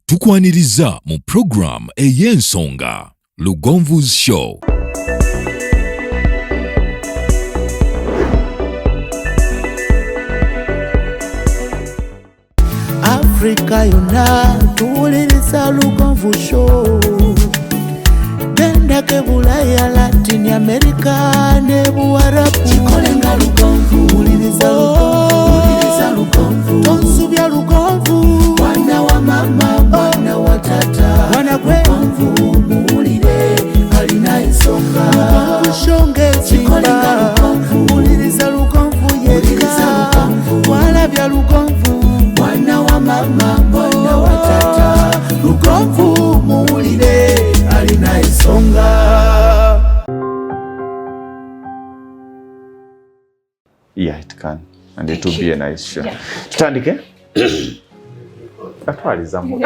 Tukwaniriza mu program ey'ensonga Lugonvu's Show. Africa yonna tuwuliriza Lugonvu Show. Genda ke Bulaya, Latin America ne Buwarabu. Chikolenga Lugonvu, wuliriza Lugonvu. Tonsubya Lugonvu. Mwana wa mama, mwana wa tata. Mwana gwe Lugonvu, muwulire alina ensonga. Lugonvu shonge chikolenga Lugonvu. Wuliriza Lugonvu yeka. Walabya Lugonvu. Mwana wa mama, mwana wa tata. Lugonvu, muwulire alina ensonga. Yeah, it can. And it will be a nice show. Tutandike? Atwalizamu.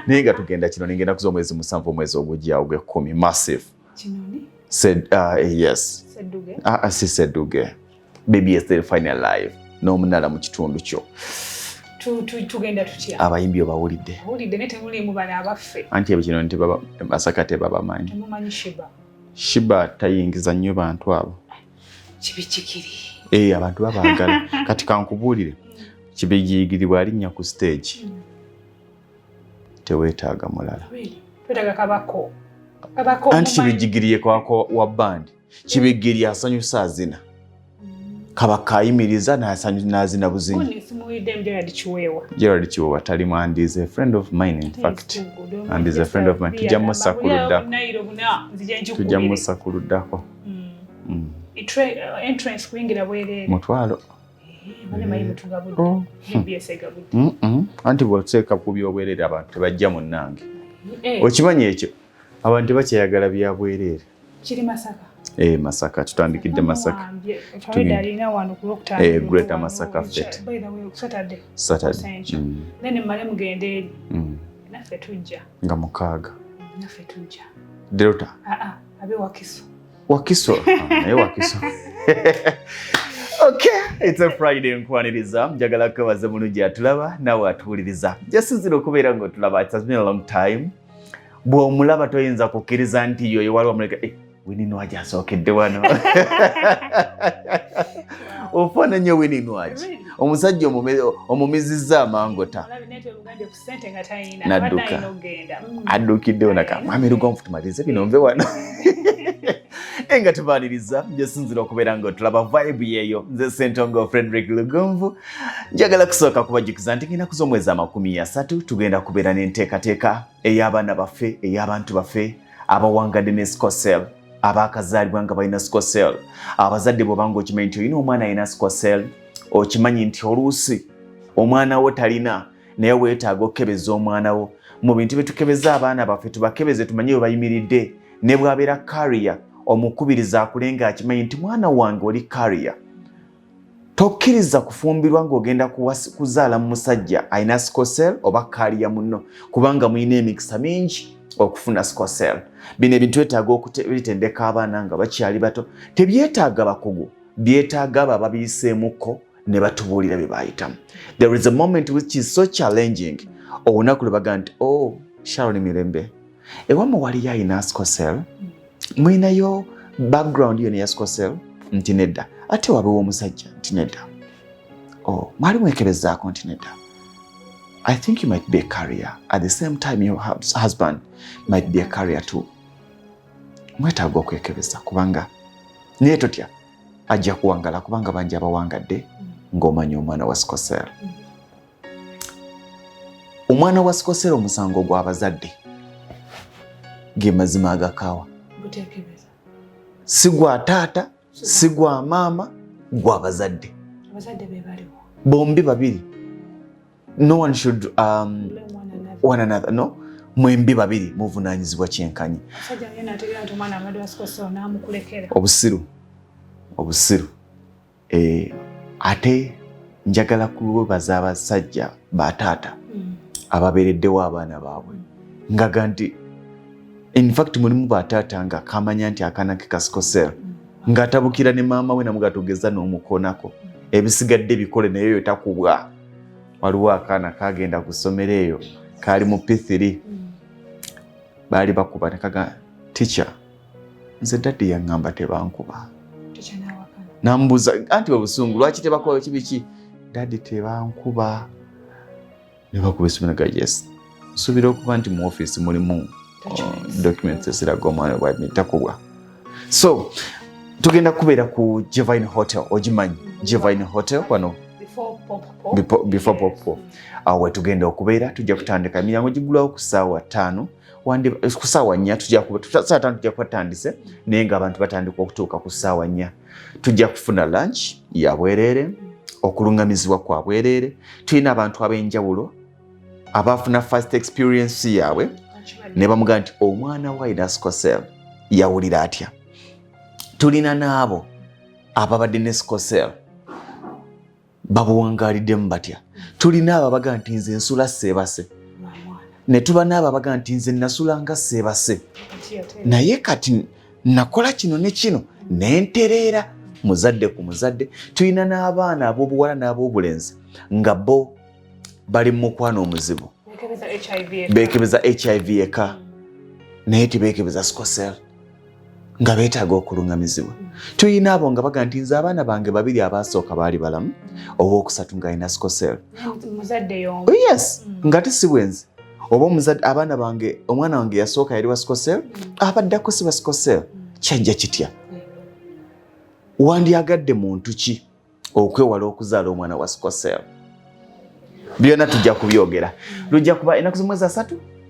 Ninga tugenda kino ningenda kuzo mwezi musanvu mwezi ogujja ogw'ekkumi. Massive. Kinoni? Said, yes. Sedduge? Si Sedduge. BBS the final live. N'omunala mu kitundu kyo. Tugenda tutya? Abayimbi obawulidde. Bawulidde ne temulimu bano abaffe. Anti ebyo nti baba Masaka tebabamanyi. Temumanyi Shiba. Shiba tayingiza nnyo bantu abo. Kibikikiri. Abantu babaagala. Kati kankubuulire. Kibigiyigirirwa alinnya ku stage. Teweetaaga mulala. Twetaaga kabako. Anti kibigigiriye kwako wa band. Kibigiriye asanyusa azina. Kabaka ayimiriza n'azina buzinyi. Gerard Chiwewa tali mwandi is a friend of mine in fact. And is a friend of mine. Tujja musakuluddako. Entrance kuingira bwerere. Mutwalo. Bane mayi mutugabudde. BBS egabudde. Anti bw'oteeka ku by'obwerere abantu tebajja mu nnange. Okimanyi ekyo abantu bakyayagala bya bwerere. Kiri Masaka. Masaka tutandikidde Masaka. Tugenda alina wano ku Lokutano. Greater Masaka Fete. By the way, Saturday. Then mmale mugende eri. Naffe tujja. Nga mukaaga. Naffe tujja. Delta. Abe Wakiso. Wakiso. Wakiso. Okay, it's a Friday nkwaniriza. Njagala kubaza mulungi atulaba nawe atuwuliriza. Jasinzira okubeera ng'otulaba. It has been a long time. Bw'omulaba toyinza kukkiriza nti yoyo waliwo muleka Winnie Waji asookedde wano. Ofaananya Winnie Waji. Omusajja omumizizza amangota. N'adduka. Addukidde onaka. Mwami Lugonvu tumalize bino nve wano. Enga tubaaniriza njesinzira okubeera ng'otulaba vibe yeeyo. Nze Ssentongo Frederick Lugonvu. Njagala kusooka kubajukiza nti ngenda kuza omwezi 30 tugenda kubeera n'enteekateeka ey'abaana baffe, ey'abantu baffe, abawangadde ne Scosel. Abakazaalibwa nga balina Scosel. Abazadde bw'obanga okimanyi nti olina omwana alina Scosel, okimanyi nti oluusi omwana wo talina naye weetaaga okukebeza omwana wo. Mu bintu bye tukebeza abaana baffe tubakebeze tumanye we bayimiridde, ne bw'abeera carrier omukubiriza akulenga akimanyi nti mwana wange oli carrier. Tokkiriza kufumbirwa ng'ogenda kuzaala mu musajja alina Scosel oba carrier munno, kubanga mulina emikisa mingi okufuna Scosel. Bino ebintu byetaaga okubitendeka abaana nga bakyali bato. Tebyetaaga bakugu, byetaaga abo ababiyiseemuko ne batubuulira bye baayitamu. There is a moment which is so challenging. Olunaku lwe baga nti Sharon Mirembe ewammwe waliyo alina Scosel, mulinayo background yona ya Scosel? Nti nedda. Ate wabeewo omusajja? Nti nedda. Mwali mwekebezaako? Nti nedda. I think you might be a carrier. At the same time, your husband might be a carrier too. Mwetaaga okwekebeza kubanga naye totya ajja kuwangala kubanga bangi abawangadde ng'omanya omwana wa Scosel. Omwana wa Scosel omusango gw'abazadde ge mazima agakaawa. Si gwa taata, si gwa maama, gw'abazadde. Abazadde be baliwo. Bombi babiri. No one should one another, no? Mwembi babiri muvunaanyizibwa kyenkanyi. Obusiru. Ate njagala kubaza abasajja bataata ababeereddewo abaana baabwe. Ngaga nti in fact mulimu bataata nga kamanya nti akaana ke ka Scosel ng'atabukira ne maama we namugatugeza n'omukoonako. Ebisigadde bikole naye yo takubwa. Waliwo akaana kagenda ku ssomero eyo kali mu P3 bali bakuba ne kaga teacher nze daddy yangamba tebankuba nambuza anti obusungu lwaki tebakola kibiki daddy tebankuba ne bakuba esimu ga yes subira okuba nti mu office mulimu documents esiraga omwana bwa takubwa. So tugenda kubeera ku Divine Hotel ogimanyi Divine Hotel wano before pop awe tugenda okubeera tujja kutandika emiyango gigulawo ku ssaawa 5 ku ssaawa 4 tujja kuba ssaawa 5 tujja kutandise naye nga abantu batandika okutuuka ku ssaawa 4 tujja kufuna lunch ya bwereere okulungamizibwa kwa bwereere tulina abantu ab'enjawulo abafuna first experience yaabwe ne bamugamba nti omwana wa Inaskosel yawulira atya. Tulina n'abo ababadde ne Skosel babuwangaliddemu batya. Tulina abo abaga nti nze nsula Seebase ne tuba n'abo abaga nti nze nasula nga Seebase naye kati nakola kino ne kino nentereera muzadde ku muzadde. Tulina n'abaana ab'obuwala n'ab'obulenzi nga bo bali mu mukwano omuzibu beekebeza HIV eka naye tibeekebeza Skosel nga beetaaga okulungamizibwa. Tulina abo nga baga nti nze abaana bange babiri abasooka baali balamu owookusatu nga alina Skosel yes nga si bwenzi oba omuzadde abaana bange omwana wange yasooka yali wa Skosel abaddako si wa Skosel kyajja kitya wandyagadde muntu ki okwewala okuzaala omwana wa Skosel. Byonna tujja kubyogera. Lujja kuba ennaku z'omwezi 3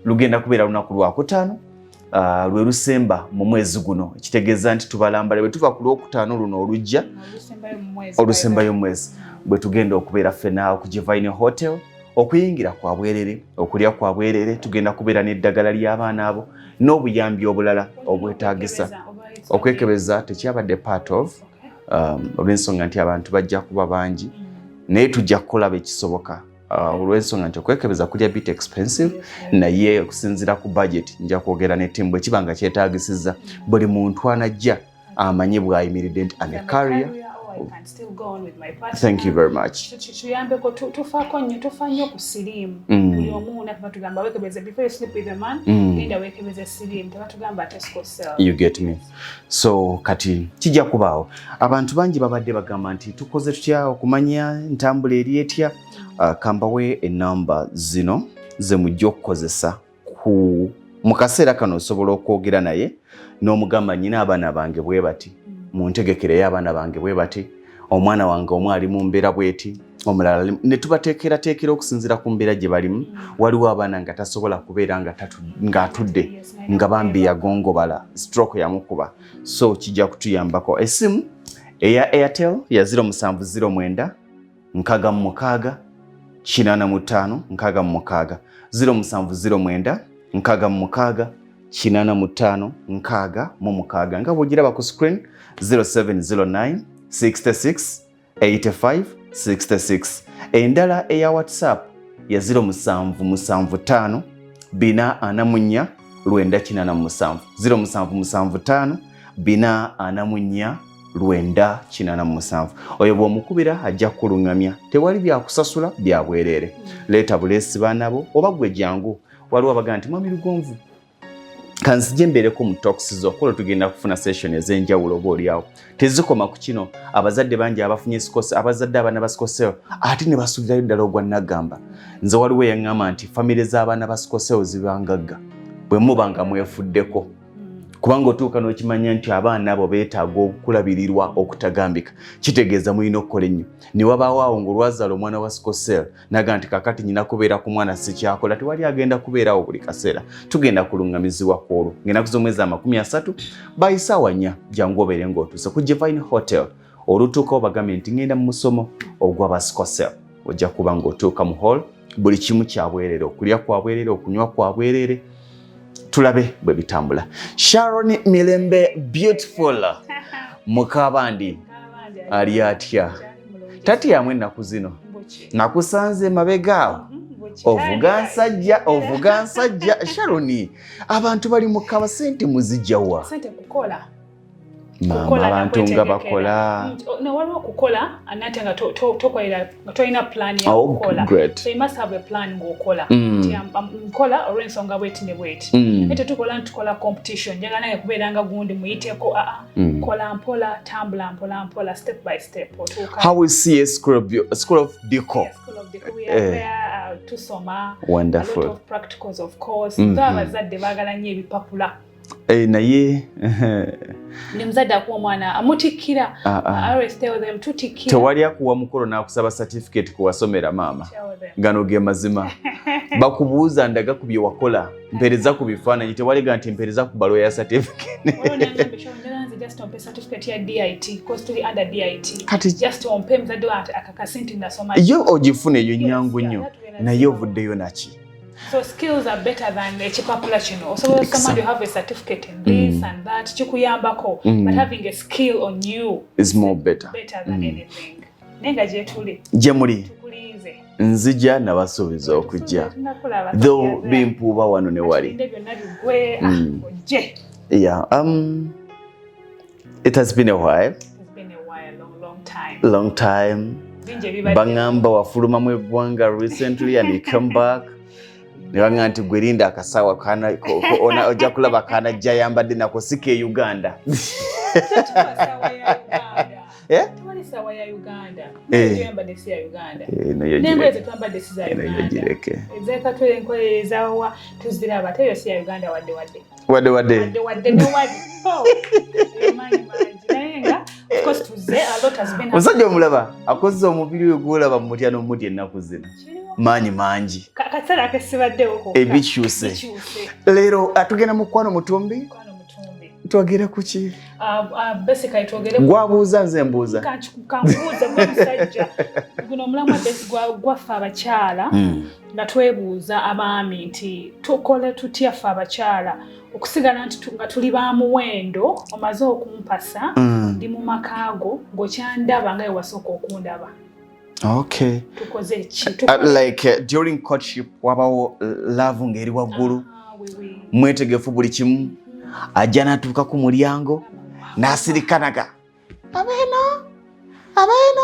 lugenda kubeera lunaku lwakutaano lwe lusemba mu mwezi guno kitegeeza nti tubalambale bwe tuva ku lwokutaano luno olujja olusembayo omwezi bwe tugenda okubeera ffenaawo ku Divine Hotel okuyingira kwa bwerere okulya kwa bwerere tugenda kubeera n'eddagala ly'abaana abo n'obuyambi obulala obwetaagisa okwekebeza tekyabadde part of olw'ensonga nti abantu bajja kuba bangi naye tujja kukola bekisoboka olw'ensonga nti okwekebeza kulya bit expensive naye okusinziira ku budget nja kwogera ne timu bwekibanga kyetaagisiza buli muntu anajja amanye bw'ayimiridde nti ane carrier. Thank you very much. Tuyambeko tufaako nnyo tufa nnyo ku siriimu buli omu nabatugamba weekebeze before you sleep with a man genda weekebeze siriimu tebatugamba ate Skosel. You get me. So kati kijja kubaawo abantu bangi babadde bagamba nti tukoze tutya okumanya ntambula eri etya kambawe enamba zino ze mujja okukozesa mu kaseera kano osobola okwogera naye n'omugamba nnyina abaana bange bwe bati mu ntegekere y'abaana bange bwe bati omwana wange omwe ali mu mbeera bweti omulala ne tubateekerateekera okusinziira ku mbeera gye balimu waliwo abaana nga tasobola kubeera nga atudde nga bambi yagongobala stroke yamukuba. So kijja kutuyambako esimu eya Airtel ya 0709 66 85 66 0709 66 85 66 nga bwogiraba ku screen 0709 66 85 66. Endala eya WhatsApp ya 0775 444 987 0775 444 987. Oyo bw'omukubira ajja kulungamya tewali byakusasula bya bwereere. Leeta buleesi baanabo oba gwe jangu waliwo abaga nti mwami Lugonvu kanzije mbeereko mu talks z'okola tugenda kufuna session ez'enjawulo oba oliawo tezikoma ku kino abazadde bangi abafunye Skosel abazadde abaana ba Skosel ate ne basuubirayo ddala ogwa nagamba nze waliwo yaŋŋamba nti famire z'abaana ba Skosel zibangagga bwe muba nga mwefuddeko kubanga otuuka n'okimanya nti abaana abo beetaaga okulabirirwa okutagambika kitegeeza mulina okukola ennyo ne wabaawo awo ng'olwazaala omwana wa Skosel naga nti kakati nyina kubeera ku mwana sikyakola tewali agenda kubeerawo buli kaseera tugenda kulungamizibwa ku olwo ng'ennaku z'omwezi 30 bayisaawa 4 jangu obeere ng'otuuse ku Divine Hotel olutuuka obagambe nti ngenda mu musomo ogw'aba Skosel ojja kuba ng'otuuka mu hall buli kimu kya bwereere okulya kwa bwereere okunywa kwa bwereere tulabe bwe bitambula. Sharon Mirembe beautiful mukabandi ali atya tatyamu ennaku zino nakusanze mabegaawo ovuga nsajja Sharon abantu bali mukaba sente muzijjawa sente kukola Mama abantu nga bakola. No, waliwo okukola anate nga tokolera nga tolina plan ya kukola. So you must have a plan ng'okola. Nkola olw'ensonga bweti ne bweti. Ate tukola competition. Njagala nange kubeera nga gundi muyiteeko kola mpola, tambula mpola, step by step. How we see a school of decor. Yeah, school of decor. We are there tusoma. Wonderful. A lot of practicals, of course. Abazadde baagala nnyo ebipapula. Naye ne muzadde akuwa omwana amutikira. I always tell them tutikira. Tewali akuwa mukolo n'akusaba certificate kuwasomera maama. Gano ge mazima. Bakubuuza ndaga ku bye wakola. Mpereza ku bifaananyi tewali nti mpereza ku balo ya certificate. Just on pay certificate ya DIT, cost to under DIT. Just on pay muzadde akakasente ndasoma. Yo ogifune yo nyangu nnyo. Naye ovuddeyo naki. So skills are better than ekipapula kino. So somebody have a certificate in this and that. Chikuyambako. But having a skill on you is more better than anything. Nenga gye tuli. Gye muli. Tukulize. Nzija nabasuubiza okujja. Though bimpuuba wano ne wali. Yeah. It has been a while. It's been a while, long time. Long time. Bangamba wafuluma mu eggwanga recently and you come back. Niwanga nti gwerinda akasawa kana ona ojja kulaba kana jja yambadde nako sike Uganda. Tuwali sawa ya Uganda. Yambadde si ya Uganda. Nengweze twambadde si za Uganda. Ezeka twele nkolereza wa tuziraba teyo si ya Uganda wadde. Wadde no wadde. Oh. Manyi. Nenga of course tuze a lot has been. Musajja omulaba akozza omubiri we gwolaba mutya n'omutya ennaku zino. Manyi mangi. Katsala kesibaddewo ko. Ebikyuse. Leero atugenda mu Ekkwano Mutumbi. Twagera kuki? Basically twogere. Gwabuuza nze mbuuza. Kankubuuza musajja. Guno omulamwa gwaffe abakyala nga twebuuza abaami nti tukole tutya ffe abakyala okusigala nti nga tuli ba muwendo omaze okumpasa ndi mu makaago ng'okyandaba nga ewasooka okundaba. Okay. Tukoze ki? Like during courtship wabawo love ngeri waggulu. Mwetegefu buli kimu. Ajja n'atuuka ku mulyango n'asirikanaga. Abeeno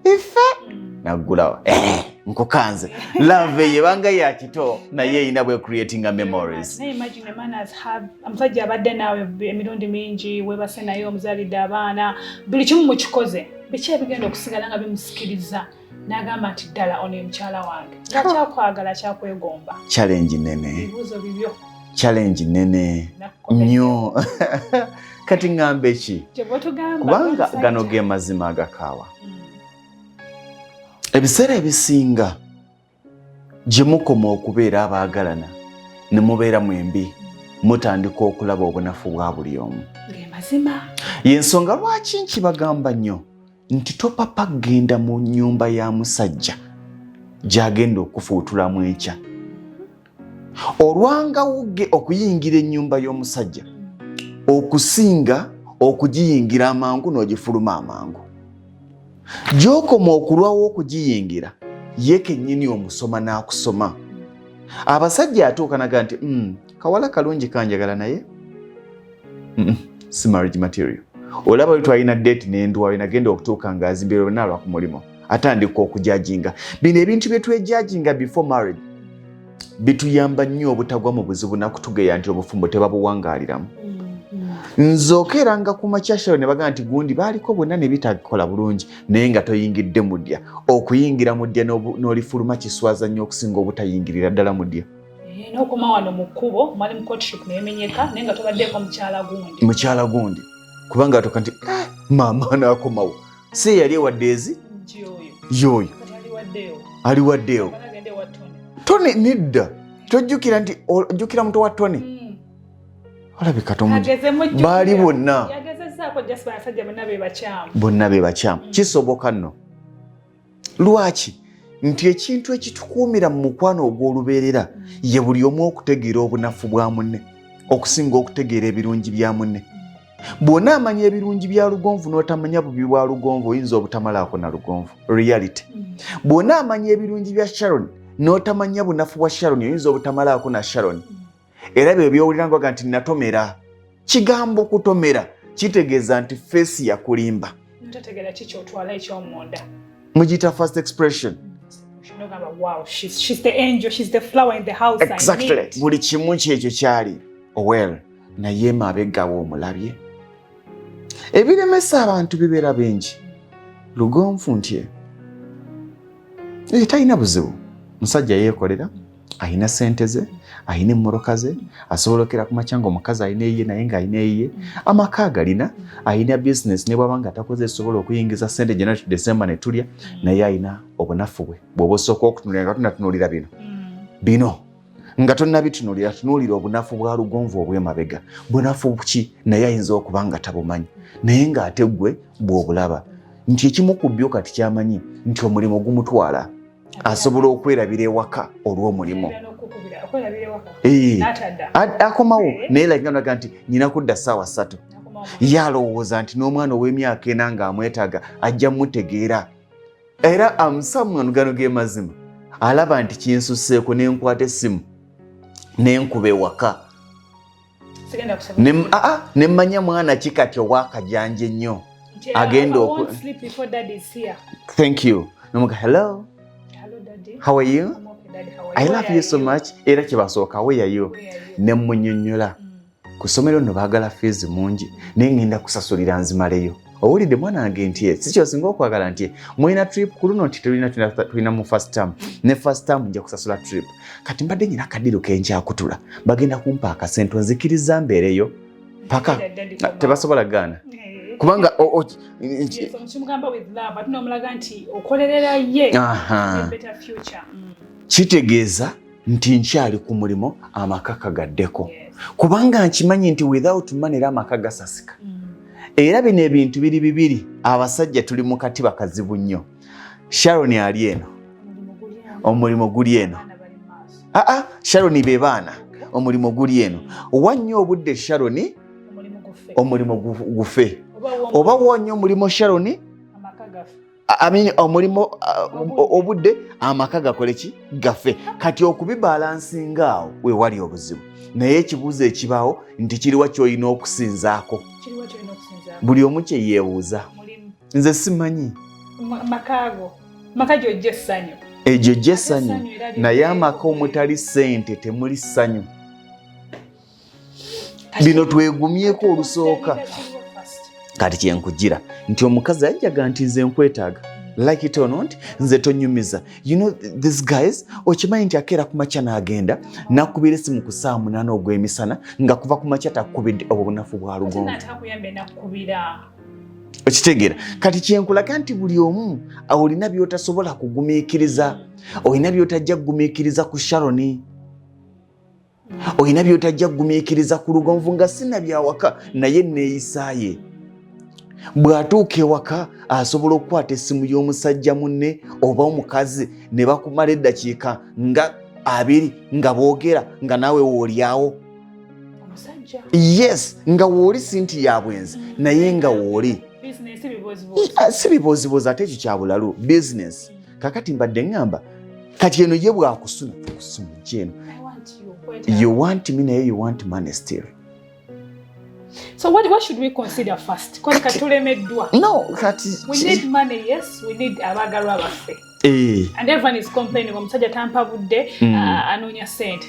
ife naggulawo nkukanze. Love yebanga ya kito naye eyina bwe creating a memories. Na imagine a man has had amusajja abadde naawe emirundi mingi webase naye omuzaalidde abaana buli kimu mukikoze biki ebigenda okusigala nga bimusikiriza n'agamba nti ddala ono mukyala wange nga kyakwagala kyakwegomba. Challenge nene. Ebibuuzo bibyo. Challenge nene nnyo. Kati ngambe ki? Kubanga gano ge mazima agakaawa. Ebiseera ebisinga gye mukoma okubeera abaagalana ne mubeera mwembi mutandika okulaba obunafu bwa buli omu. Y'ensonga lwaki nkibagamba nnyo nti topapa genda mu nnyumba ya musajja gy'agenda okufuutulamu enkya. Olwanga wuge okuyingira ennyumba y'omusajja okusinga okugiyingira amangu n'ogifuluma amangu. Gy'okoma okulwawo okugiyingira ye kennyini omusoma n'akusoma. Abasajja atuuka naga nti kawala kalungi kanjagala naye si marriage material. Olaba oli twalina date n'endwawe nagenda okutuuka ng'azimbira olunaalwa ku mulimo atandika okujajinga. Bino ebintu bye twejajinga before marriage bituyamba nnyo obutagwa mu buzibu nakutugeya nti obufumbo tebabuwangaaliramu. Nzookeranga ku makyashalo ne bagamba nti gundi baaliko bonna ne bitakola bulungi naye nga toyingidde mu ddya. Okuyingira mu ddya n'olifuluma kiswaza nnyo okusinga obutayingirira ddala mu ddya. N'okoma wano mu kkubo mwali mu courtship neemenyeka naye nga tobaddeeko mukyala gundi. Kubanga atoka nti maama n'akomawo si yali ewadde ezi yoyo aliwaddeyo. Toni nidda tojjukira nti ojjukira muto wa Toni. Olabika tomuji baali bonna be bakyamu. Kisoboka nno. Lwaki? Nti ekintu ekitukuumira mu mukwano ogw'olubeerera ye buli omu okutegeera obunafu bwa munne okusinga okutegeera ebirungi bya munne. Bw'ona amanya ebirungi bya lugonvu n'otamanya bubi bwa lugonvu oyinza obutamalaako na lugonvu. Reality. Bw'ona amanya ebirungi bya Sharon n'otamanya bunafu bwa Sharon oyinza obutamalaako na Sharon. Era bye byowulira nga nti natomera. Kigambo kutomera kitegeeza nti face yakulimba. Ntategeera kiki otwala eky'omunda. Mugiyita first expression. Wow, she's the angel, she's the flower in the house. Exactly. Buli kimu kyekyo kyali. Well, naye mabega w'omulabye. Ebiremesa abantu bibeera bingi. Lugonvu ntye. Talina buzibu. Musajja yeekolera, ayina ssente ze, ayina emmoroka ze, asobola okera ku makya ng'omukazi ayina eyiye naye ng'ayina eyiye. Amaka galina, ayina business ne bw'aba nga takoze esobola okuyingiza ssente January to December ne tulya, naye ayina obunafu bwe. Bw'oba osooka okutunuulira nga tunatunuulira bino nga tonnabitunuulira, tunuulira obunafu bwa lugonvu obw'emabega. Bunafu ki naye ayinza okuba nga tabumanyi, naye ng'ate ggwe bw'obulaba nti ekimu ku byo kati kyamanyi nti omulimo gumutwala. Asobola okwerabira ewaka olw'omulimu. Akomawo naye laga nti nyina kudda ssaawa 3. Yalowooza nti n'omwana ow'emyaka 4 ng'amwetaaga ajja mutegeera. Era amusamwanu gano g'emazima. Alaba nti kinsusseeko n'enkwata essimu n'enkuba ewaka. Nemmanya mwana ki kati ow'akajanja ennyo. Agenda Thank you. Nomuga hello. How are you? I love you so much. Era kibasooka weyayo. Nemmunyonnyola. Ku ssomero nno baagala fees mungi naye ngenda kusasulira nzimaleyo. Owulidde mwana wange nti si kyosinga okwagala nti mulina trip ku luno nti tulina mu first term. Ne first term nja kusasula trip. Kati mbadde nyina akaddiiro kenkyakutula. Bagenda kumpa akasente nzikiriza mbeereyo. Paka tebasobola gaana. Kubanga mugamba with love ate nomulaga nti okolerera ye better future. Kitegeeza nti nkyali ku mulimo amaka kagaddeko. Kubanga nkimanyi nti without money era amaka gasasika. Era bino ebintu biri bibiri abasajja tuli mu katiba kazibu nnyo. Sharon ali eno. Omulimo guli eno. Sharon be baana. Omulimo guli eno. Wannyo obudde Sharon omulimo gufe. Oba wonnyo omulimo Sharon omulimo obudde amaka gakole ki gafe. Kati okubibalansinga awo we wali obuzibu. Naye ekibuuzo ekibaawo nti kiriwa ky'olina okusinzaako. Buli omu kye yeebuuza. Nze simanyi. Maka gy'ojja essanyu. Egyo gye essanyu. Naye amaka omutali ssente temuli ssanyu. Bino twegumyeko olusooka. Kati kyenkugira nti omukazi ajjaga nti nze nkwetaaga. Like it or not, nze tonyumiza. You know, these guys, okimanyi nti akeera ku makya n'agenda nakubira essimu ku 8 ogw'emisana nga kuva ku makya takubidde obunafu bwa lugonvu. Okitegeera. Kati kyenkulaga nti buli omu olina by'otasobola kugumiikiriza. Olina by'otajja kugumiikiriza ku Sharon. Olina by'otajja kugumiikiriza ku lugonvu nga sinnabyawaka naye neeyisaaye. Bw'atuuka ewaka asobola okukwata essimu y'omusajja munne oba omukazi ne bakumala eddakiika nga 2 nga boogera nga naawe woolyawo. Yes, nga wooli si nti ya bwenzi naye nga wooli. Si biboozibozi ate ekyo kya bulalu business. Kakati mbadde ngamba kati eno ye bw'akusuna kusuma kyeno. You want me naye you want money still. So what should we consider first? Because katulemeddwa. No, we need money, yes, we need abagalwa abaffe. And everyone is complaining omusajja tampa budde anoonya ssente.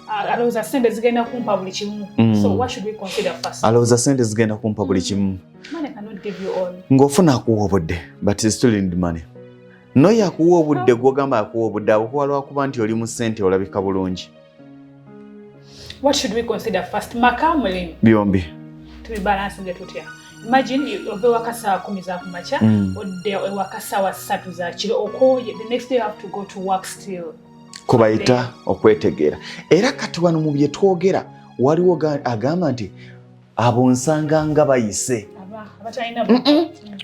Alowooza ssente zigenda kumpa buli kimu. So what should we consider first? Alowooza ssente zigenda kumpa buli kimu. Money cannot give you all. Ng'ofuna akuwa obudde but you still need money. Noyo akuwa obudde gw'ogamba akuwa obudde abukuwa lwakuba nti oli mu ssente olabika bulungi. What should we consider first? Maka mulimu. Byombi. Tubibalansinge tutya. Imagine ove waka saa 10 za kumakya, odde waka saa 3 za kiro okoye, the next day you have to go to work still. Kubayita okwetegeera. Era kati wano mu bye twogera waliwo agamba nti abo nsanga nga bayise.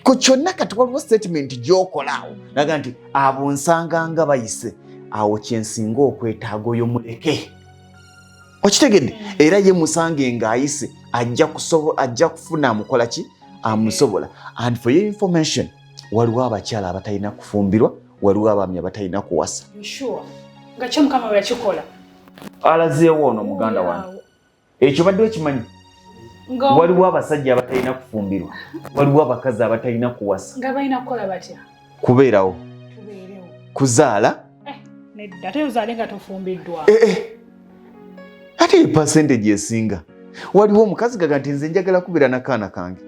Ku kyonna kati waliwo statement gy'okolaawo naga nti abo nsanga nga bayise. Awo kyensinga okwetaaga oyo muleke. Okitegedde era ye musange ng'ayise ajja kufuna amukola ki amusobola. And for your information waliwo abakyala abatalina kufumbirwa, waliwo abaami abatalina kuwasa. Sure. Nga kyo Mukama bwe yakikola. Alazeewo ono muganda wange. Ekyo badde okimanyi. waliwo abasajja abatalina kufumbirwa waliwo abakazi abatalina kuwasa nga balina kukola batya kubeerawo kuzaala nedda ate ozaale nga tofumbiddwa ate percentage esinga waliwo omukazi gaga nti nze njagala kubeera n'akaana kange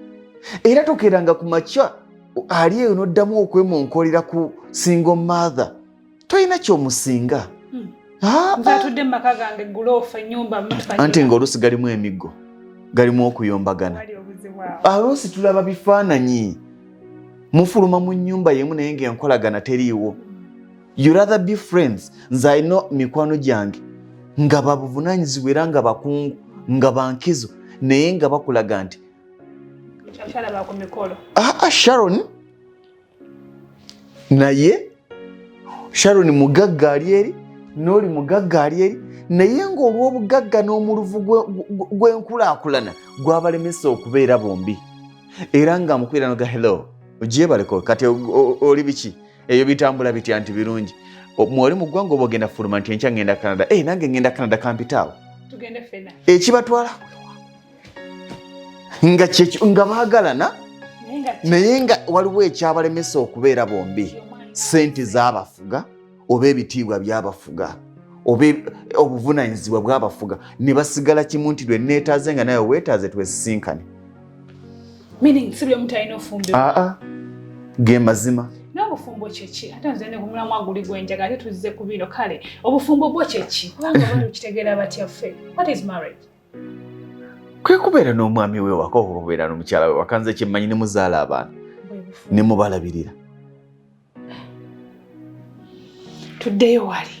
era tokeranga ku makya ali eyo n'oddamu okwemonkolera ku single mother toyina kyomusinga atudde mu maka gange guloofa ennyumba anti ng'oluusi galimu emiggo galimu okuyombagana oluusi tulaba bifaananyi mufuluma mu nnyumba yemu naye ng'enkolagana teriiwo you rather be friends nze alina mikwano gyange nga babuvunaanyizibwa era nga bakungu nga bankizo naye nga bakulaga nti Sharon naye Sharon mugagga ali eri n'oli mugagga ali eri naye ng'olw'obugagga n'omuluvu gw'enkulaakulana gwabalemesa okubeera bombi era nga mukwira noga hello ogyebaleko kati oli biki eyo bitambula bitya nti birungi mwoli mu ggwanga oba ogenda fuluma nti enkya ngenda Canada nange ngenda Canada kampitaawo ekibatwala nga baagalana naye nga waliwo ekyabalemesa okubeera bombi sente z'abafuga oba ebitiibwa byabafuga oba obuvunaanyizibwa bwabafuga ne basigala kimu nti lwe neetaaze nga nawe weetaaze twesisinkane ge mazima n'obufumbo kyeki ate nze ne kumulamu aguli gwenjaga ate tuzze ku bino kale obufumbo bwo kyeki kubanga bali okitegeera batya ffe what is marriage kwe kubeera n'omwami we waka oba kubeera n'omukyala we waka nze kyemmanyi ne muzaala abaana ne mubalabirira tuddeyo wali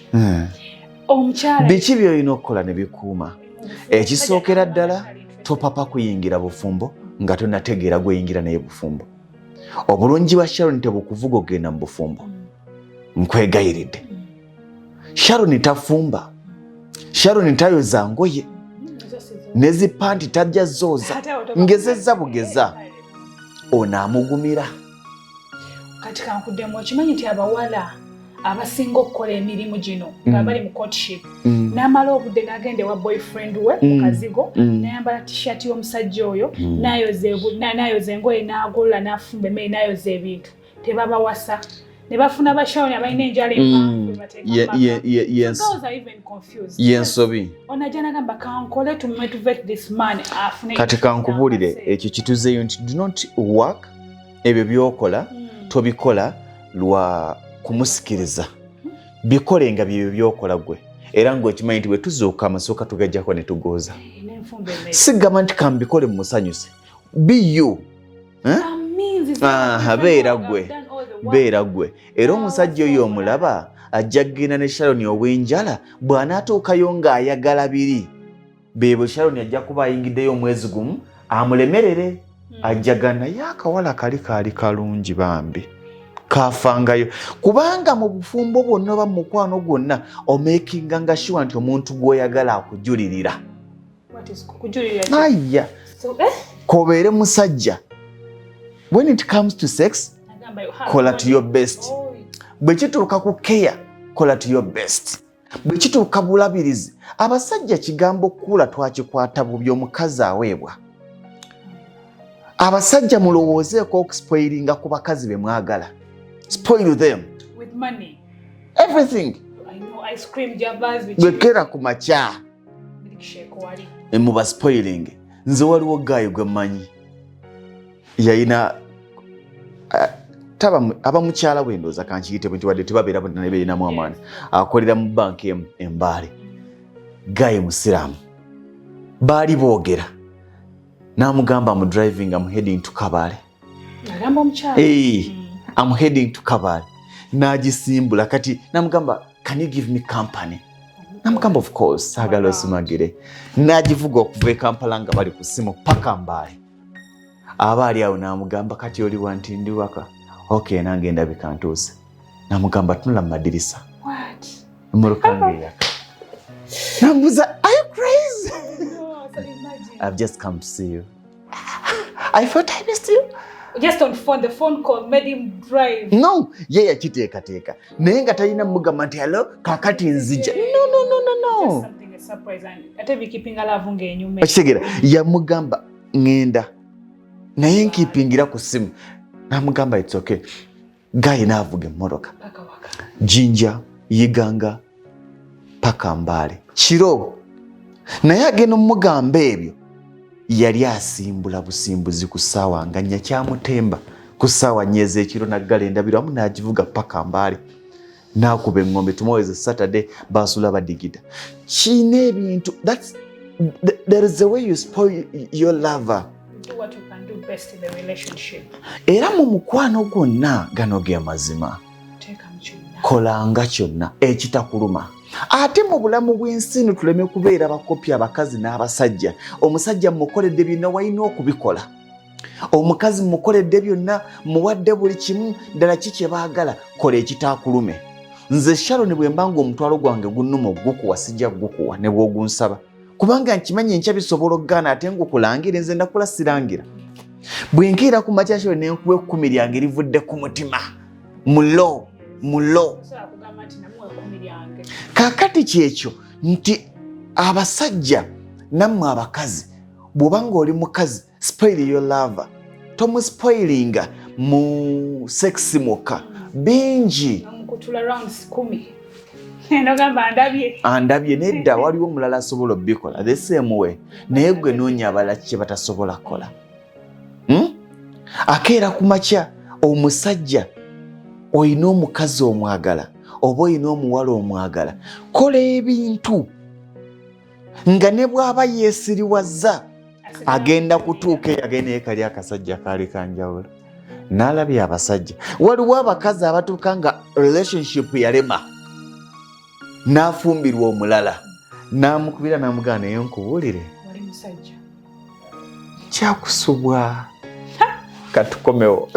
omukyala biki by'olina okukola ne bikuuma ekisookera ddala topapa kuyingira bufumbo nga tonategeera gweyingira naye bufumbo obulungi bwa Sharon tebukuvuga ogenda mu bufumbo nkwegayiridde Sharon tafumba Sharon tayoza ngoye nezipanti tajja zooza ngezezza bugeza onaamugumira kati kankuddemu okimanyi nti abawala abasinga okukola emirimu gino nga bali mu courtship n'amala obudde n'agenda ewa boyfriend we mu kazigo n'ayambala t-shirt y'omusajja oyo n'ayoza engoye n'agolola n'afumba emmere n'ayoza ebintu tebabawasa ne bafuna Sharon abalina enjala empanvu yensobi onajja n'agamba kankole to motivate this man afune kati kankubuulire ekyo kituzeeyo nti do not work ebyo by'okola tobikola lwa kumusikiriza bikolenga byebyo byokola gwe era ng'okimanyi nti bwe tuzuuka amasooka tugajjako ne tugooza sigamba nti kambikole musanyuse biyu beera gwe era omusajja oyo omulaba ajja kgenda ne Sharon ow'enjala bw'anaatuukayo ng'ayagala biri beebo Sharon ajja kuba ayingiddeyo omwezi gumu amulemerere ajjagana naye akawala kaali kalungi bambi kafangayo kubanga mu bufumbo bwonna oba mu mukwano gwonna omekinga nga sure nti omuntu gw'oyagala akujulirira aya kobeere musajja when it comes to sex kola to your best bwe kituuka ku care kola to your best bwe kituuka bulabirizi abasajja kigambo kula twakikwata bubi omukazi aweebwa abasajja mulowoozeeko okuspoilinga ku bakazi be mwagala spoil them with money everything I know ice cream jabaz bekera ku makya muba spoiling nze waliwo gayo gwe mmanyi yayina abamukyala we ndooza kankiyite bwe wadde tebabeera bonna ne beerinamu amaani akolera mu banki embaale gayo musiraamu baali boogera n'amugamba mu driving am heading to Kabale I'm heading to Kabale n'agisimbula kati n'amugamba can you give me company n'amugamba of course saagala osumagire n'agivuga okuva e Kampala nga bali ku ssimu paka Mbaale aba ali awo n'amugamba kati oli wanti ndi waka okay nange ndabika ntuuse n'amugamba tunula mu madirisa mulukange n'amubuuza are you crazy I've just come to see you I thought I missed you just on phone the phone call made him drive no ye yakiteekateeka naye nga talina mugamba nti hello kakati nzija no just something a surprise and ate be keeping a love ng'enyume akitegeera yamugamba ngenda naye nkipingira ku simu namugamba it's okay gayi naavuga emmotoka Jinja Yiganga paka Mbale kiro naye agenda omugamba ebyo yali asimbula busimbuzi ku ssaawa nga nnya kyamutemba ku ssaawa nnyeza ekiro naggala endabiro amu n'agivuga paka Mbale n'akuba engombe tomorrow is Saturday basula badigida kiina ebintu there is a way you spoil your lover. Do what you can do best in the relationship. Era mu mukwano gwonna gano ge mazima kolanga kyonna ekitakuluma. Ate mu bulamu bw'ensi tuleme kubeera bakopi abakazi n'abasajja. Omusajja mukoledde byonna walina okubikola. Omukazi mukoledde byonna muwadde buli kimu ddala kiki baagala kola ekitaakulume. Nze Sharon bwe mbanga omutwalo gwange gunnuma ogukuwa sijja gukuwa ne bw'ogunsaba. Kubanga nkimanyi enkya bisobola okugaana ate ngukulangira nze ndakula sirangira. Bwe nkiira ku makya Sharon ne nkuwa 10 lyange livudde ku mutima. Mulo. Kakati kyekyo nti abasajja nammwe abakazi bw'obanga oli mukazi spoil your lover tomu spoilinga mu sexy moka bingi andabye nedda waliwo omulala asobola obbikola the same way naye gwe noonya abala kye batasobola kola akeera ku makya omusajja oyina omukazi omwagala oba oyina omuwala omwagala kola ebintu nga ne bw'aba yeesiriwazza agenda kutuuka agenda ekali akasajja kaali kanjawulo n'alabye abasajja waliwo abakazi abatuuka nga relationship yalema n'afumbirwa omulala n'amukubira n'amugana naye nkubuulire kyakusubwa katukomewo.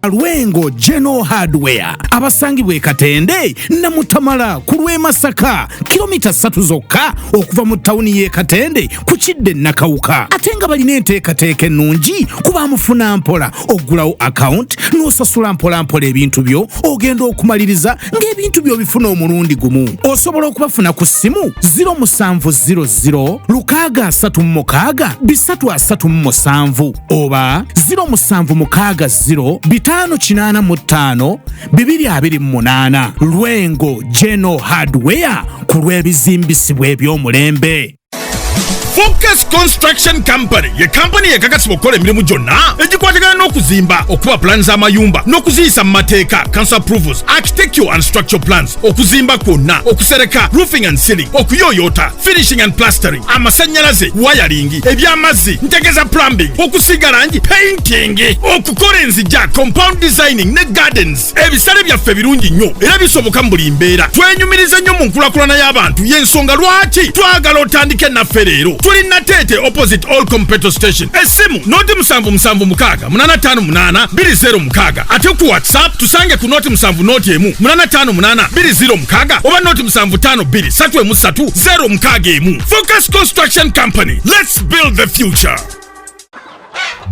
Lwengo General Hardware abasangibwa e Katende na Mutamala ku lw'e Masaka kilomita 3 zokka okuva mu tawuni y'e Katende ku Kidde Nakawuka ate nga balina enteekateeka ennungi kuba mufuna mpola ogulawo account n'osasula mpola ebintu byo ogenda okumaliriza ng'ebintu byo bifuna omulundi gumu. Osobola okubafuna ku ssimu 0700 636 oba 0760 585 228. Lwengo General Hardware ku lw'ebizimbisibwa eby'omulembe. Focus Construction Company ye company ekakasibwa okukola emirimu gyonna egikwatagana n'okuzimba okuba plans z'amayumba n'okuziyisa mu mateeka council approvals architectural and structural plans okuzimba kwonna okusereka roofing and ceiling okuyooyoota finishing and plastering amasannyalaze wiring eby'amazzi ntegeza plumbing okusiga langi painting okukola enzijja compound designing ne gardens. Ebisale byaffe birungi nnyo era bisoboka mu buli mbeera. Twenyumiriza nnyo mu nkulakulana y'abantu y'ensonga lwaki twagala otandike naffe leero. Tulina Tete opposite all petrol station. Esimu noti 776 ate ku WhatsApp tusange ku noti 7 noti emu 858 oba noti 752 Focus Construction Company. Let's build the future.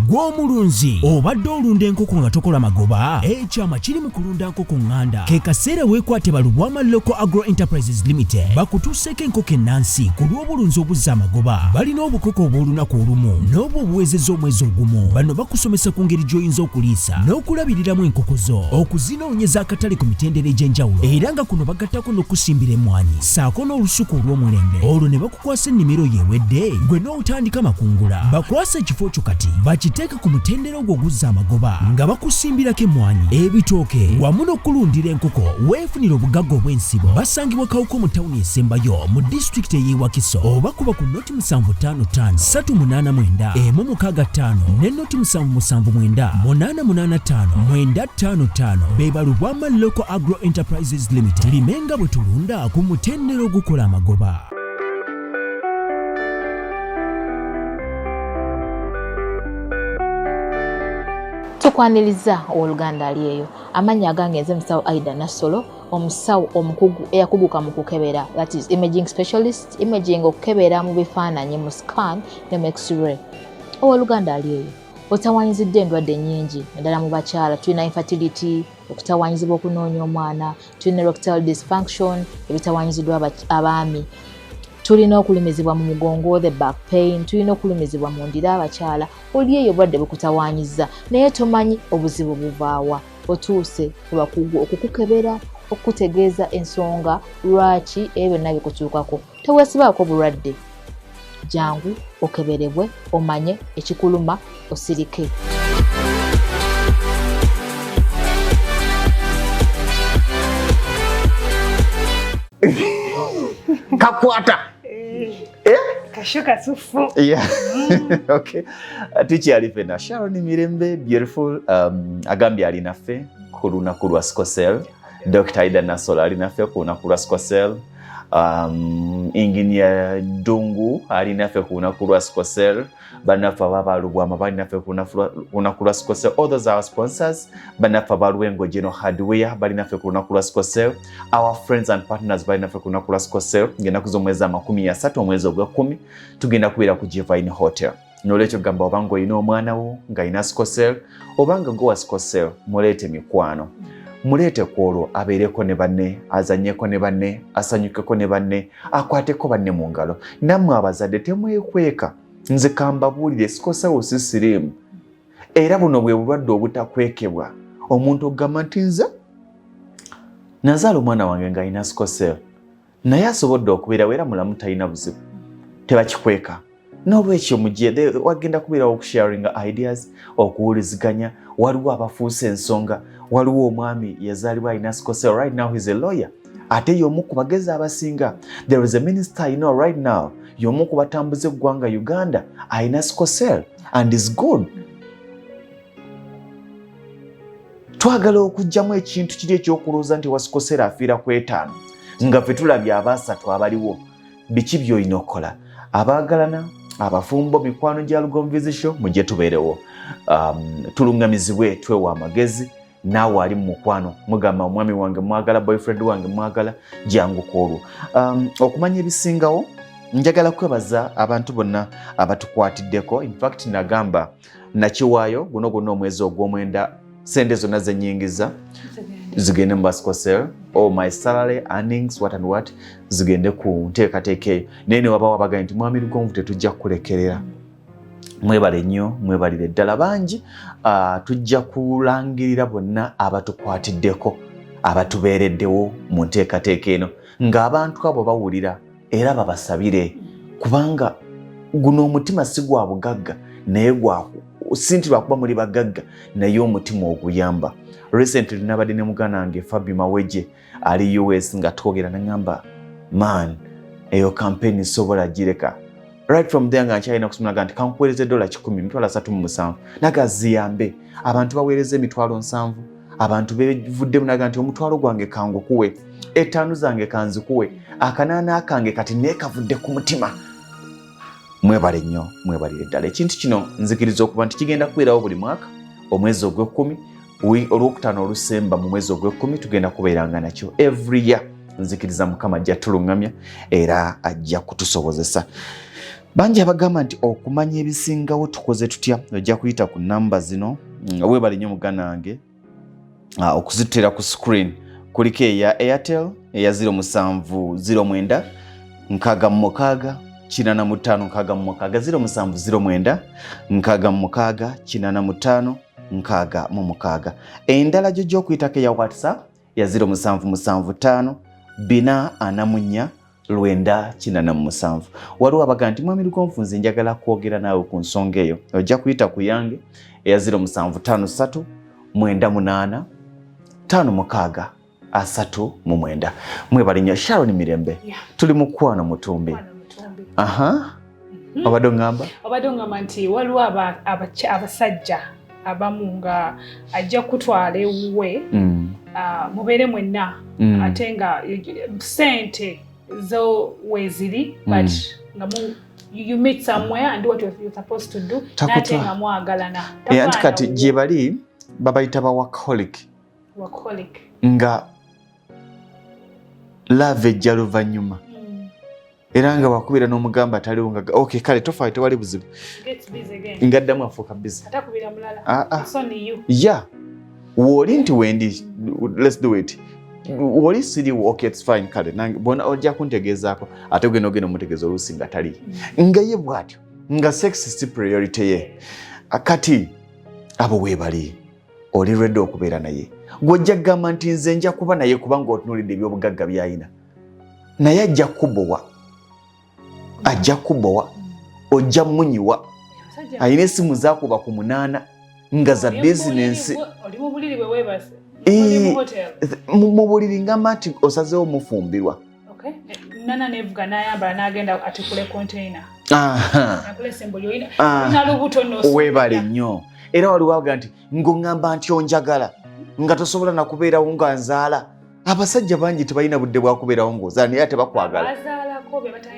Gw'omulunzi obadde olunda enkoko nga tokola magoba ekyama kiri mu kulunda nkoko nganda ke kaseera weekwate Balubwama Local Agro Enterprises Limited bakutuuseko enkoko ennansi ku lw'obulunzi obuzza amagoba. Balina obukoko obw'olunaku olumu n'obwo obuweezezza omwezi ogumu. Bano bakusomesa ku ngeri gy'oyinza okuliisa n'okulabiriramu enkoko zo okuzinoonyeza akatale ku mitendera egy'enjawulo era nga kuno bagattako n'okusimbira emmwanyi ssaako n'olusuku olw'omulembe. Olwo ne bakukwasa ennimiro yeewedde gwe n'otandika makungula bakwasa ekifo kyo kati bakiteeka ku mutendera ogwo oguzza amagoba nga bakusimbirako emmwanyi ebitooke wamu n'okulundira enkoko weefunira obugagga obw'ensibo. Basangibwa Kawuko mu tawuni esembayo mu disitulikiti ey'e Wakiso oba kuba ku noti 755 389 165 ne noti 779 885 955 be Balubwama Local Agro Enterprises Limited. Limenga bwe tulunda ku mutendera ogukola amagoba. Tukwaniriza oluganda aliyeyo amanya agange nze musawo Aida Nasolo omusawo omukugu eyakuguka mu kukebera, that is imaging specialist, imaging okukebera mu bifaananyi mu scan ne mu x-ray. Oluganda aliyeyo otawanyizidde endwadde nnyingi naddala mu bakyala. Tulina infertility, okutawanyizibwa okunoonya omwana, tulina erectile dysfunction, ebitawanyiziddwa abaami, tulina okulumizibwa mu mugongo, the back pain, tulina okulumizibwa mu ndira abakyala, oli eyo obwadde bukutawaanyiza naye tomanyi obuzibu buvaawa, otuuse ku bakugu okukukebera, okutegeeza ensonga lwaki ebyo byonna bikutuukako. Teweesibaako bulwadde, jangu okeberebwe, omanye ekikuluma, osirike. Kakwata kashuka sufu. Yeah. Okay. Tukyali fena Sharon Mirembe beautiful agambye ali naffe ku lunaku lwa Skosel. Dr. Aida Nasolo ali naffe ku lunaku lwa Skosel. Engineer Dungu ali naffe ku lunaku lwa Skosel. Banaffe ababalubwama bali naffe ku lunaku lwa Skosel. All those are our sponsors. Banaffe abalwengo General Hardware bali naffe ku lunaku lwa Skosel. Our friends and partners bali naffe ku lunaku lwa Skosel. Ngenda kuzomwezi 30 omwezi ogw'ekumi tugenda kubeera ku Divine Hotel. Nolwekyo gamba obanga olina omwana wo ng'alina Skosel obanga gwe Skosel muleete mikwano. Mulete kwolwo abeereko ne banne, azannyeko ne banne, asanyukeko ne banne, akwateko banne mu ngalo. Nammwe abazadde temwekweka. Nze kambabuulire Skosel si siriimu. Era buno bwe bulwadde obutakwekebwa. Omuntu ogamba nti nze nazaala omwana wange ng'alina Skosel naye asobodde okubeera era mulamu talina buzibu. Tebakikweka. N'olwekyo mujje wagenda kubeerawo okusharinga ideas, okuwuliziganya, waliwo abafuuse ensonga, waliwo omwami yazaalibwa alina Skosel, right now he's a lawyer. Ate y'omu ku bagezi abasinga. There is a minister you know right now, y'omu ku batambuze eggwanga Uganda, alina Skosel and is good. Twagala okugyamu ekintu kiri ekyokulooza nti wa Skosel afiira ku 5 nga ffe tulabye abasatu abaliwo. Biki by'olina okukola? Abaagalana, abafumbo, mikwano gya Lugonvizi Show mujje tubeerewo. Tulungamizibwe twewa amagezi. Naawe ali mu mukwano mugamba omwami wange mwagala, boyfriend wange mwagala, jangu kwolwo. Okumanya ebisingawo, njagala kwebaza abantu bonna abatukwatiddeko. In fact nagamba nakiwaayo guno gwonna omwezi ogw'omwenda sente zonna zenyingiza zigende mu Skosel. Oh, my salary, earnings, what and what, zigende ku nteekateeka eyo. Naye ne waba wabaganye nti mwami Lugonvu tetujja kulekerera. Mwebale nnyo, mwebalire ddala bangi. Tujja kulangirira bonna abatukwatiddeko, abatubeereddewo mu nteekateeka eno, ng'abantu abo bawulira era babasabire, kubanga guno omutima si gwa bugagga naye si nti lwakuba muli bagagga naye omutima oguyamba. Recently nabadde ne mugana wange Fabi Maweje ali US nga twogera n'angamba man eyo campaign sobola gireka. Right from there nga nkyalina kusomera nti kankuweereza $10,000 nagaziyambe abantu baweereza $7,000 abantu bevuddemu naga nti omutwalo gwange kangukuwe, 5 zange kanzikuwe, akanaana kange kati neekavudde ku mutima. Mwebale nnyo, mwebalire ddala. Ekintu kino nzikiriza okuba nti kigenda kubeerawo buli mwaka omwezi ogw'ekumi, olwokutaano olusemba mu mwezi ogw'ekumi tugenda kubeeranga nakyo every year. Nzikiriza Mukama ajja tulungamya era ajja kutusobozesa. Bangi abagamba nti okumanya ebisingawo tukoze tutya, ojja kuyita ku namba zino. Weebale nnyo mugana wange okuzitera ku screen. Kuliko eya Airtel eya 0709 656 45 0609 656 45 endala gyo gy'okuyitako eya WhatsApp ya 0775 444 947. Waliwo abaga nti mwami Lugonvu nze njagala kwogera naawe ku nsonga eyo, ojja kuyita ku yange eya 0753 98 5639. Mwebale nnyo. Sharon Mirembe, tuli mu Ekkwano mu Ttumbi. Obadde ngamba nti waliwo abasajja abamu nga ajja kutwala ewuwe mubeere mwenna ate nga sente zo weeziri but you meet somewhere and what you're supposed to do nate nga mwagalana. Anti kati gye bali babayita ba workaholic nga love ejja luvannyuma era nga wakubira n'omugamba ataliwo nga okay kale tofa tewali buzibu ngaddamu afuuka busy yeah woli nti wendi let's do it oli siriwo okay it's fine kale nange bona ojja kuntegezaako ate ogenda omutegeeza oluusi nga tali nga ye bw'atyo nga sex si priority ye kati abo weebali oli redde okubeera naye gw'ojja kugamba nti nze nja kuba naye kubanga otunuulidde ebyobugagga by'ayina naye ajja kubowa ojja munyiwa ayina essimu zaakuba ku 8 nga za bizinensi mu buliri ngamba nti osazeewo mufumbirwa nana nevuga n'ayambala n'agenda atikule container weebale nnyo era waliwo abaga nti ng'oŋŋamba nti onjagala nga tosobola nakubeerawo nga nzaala abasajja bangi tebalina budde bwakubeerawo ng'ozaala naye ate bakwagala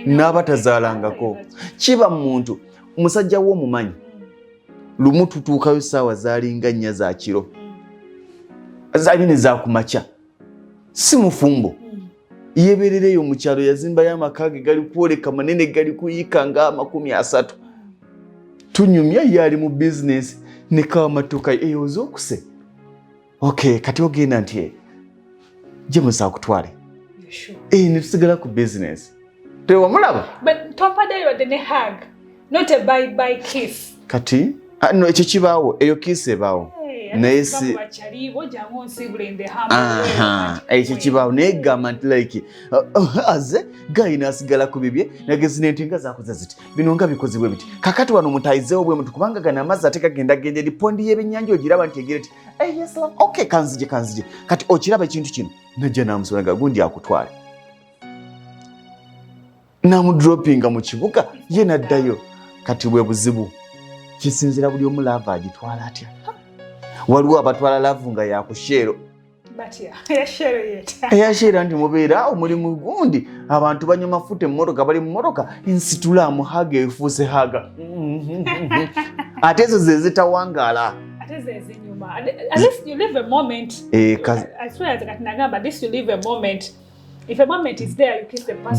n'abatazaalangako kiba muntu musajja w'omumanyi lumu tutuukayo ssaawa zaalinga 4 za kiro zaabine zakumakya si mufumbo yeebeerereyo mu kyalo yazimbayo amaka ge gali kwoleka manene gali kuyiika nga 30 tunyumya ye ali mu bizinesi ne kawa matoka eyoza okuse okay kati ogenda nti gye musakutwale ne tusigala ku bizinesi tewamulaba tompaddeyo ne hug not a bye kiss kati no ekyo kibaawo eyo kiss ebaawo naye si ekyo kibaawo naye gamba nti like aze gayina asigala ku bibye nagezi nenti nga zakoze ziti bino nga bikozibwe biti kakati wano mutayizeewo bwe mutu kubanga gana amazzi ate gagenda gende lipondi y'ebyennyanja ogiraba nti egere ti yes love okay kanzije kati okiraba ekintu kino najja namusolaga gundi akutwale namudropinga mu kibuga ye naddayo kati bwe buzibu kisinzira buli omu laava agitwala atya waliwo abatwala laavu nga yakushero eyasheera nti mubeera omulimu gundi abantu banywa mafuta emmotoka bali mu motoka nsitula muhaga efuuse haga ate ezo ze zitawangaala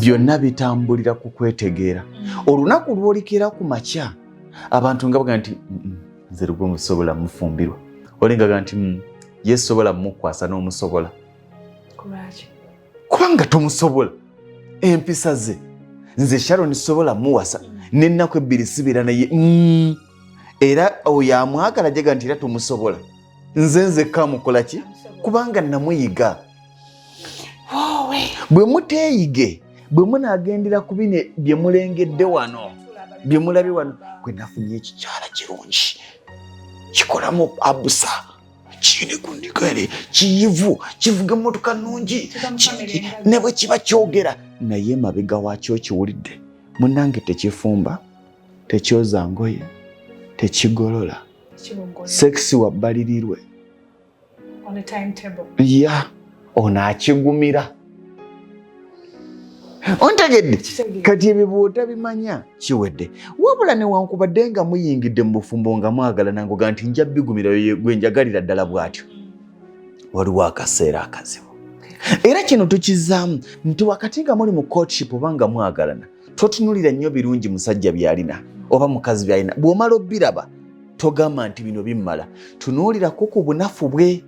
byonna bitambulira ku kwetegeera olunaku lw'olikira ku makya abantu nga baga nti nze lugwe musobola mufumbirwa olingaga nti yesobola mukwasa n'omusobola kubanga tomusobola empisa ze nze Sharon sobola muwasa n'ennaku 2 sibira naye era oyo amwagala jega nti era tumusobola nze kamukola ki kubanga namuyiga bwe muteeyige bwe munaagendera ku bine bye mulengedde wano bye mulabye wano kwe nafunye ekikyala kirungi kikolamu abusa kiri kundigale kiyivu kivuga emmotoka nnungi ne bwe kiba kyogera naye mabega wakyo kiwulidde munnange tekifumba tekyoza ngoye tekigolola sekisi wabbalirirwe ya ono akigumira ontegedde kati ebyo bw'otabimanya kiwedde wabula newankubadde nga muyingidde mu bufumbo nga mwagala nangoga nti nja bigumira gwe njagalira ddala bw'atyo waliwo akaseera akazibu era kino tukizaamu nti wakati nga muli mu courtship oba nga mwagalana totunulira nnyo birungi musajja by'alina oba mukazi by'alina bw'omala obbiraba togamba nti bino bimmala tunuulirako ku bunafu bwe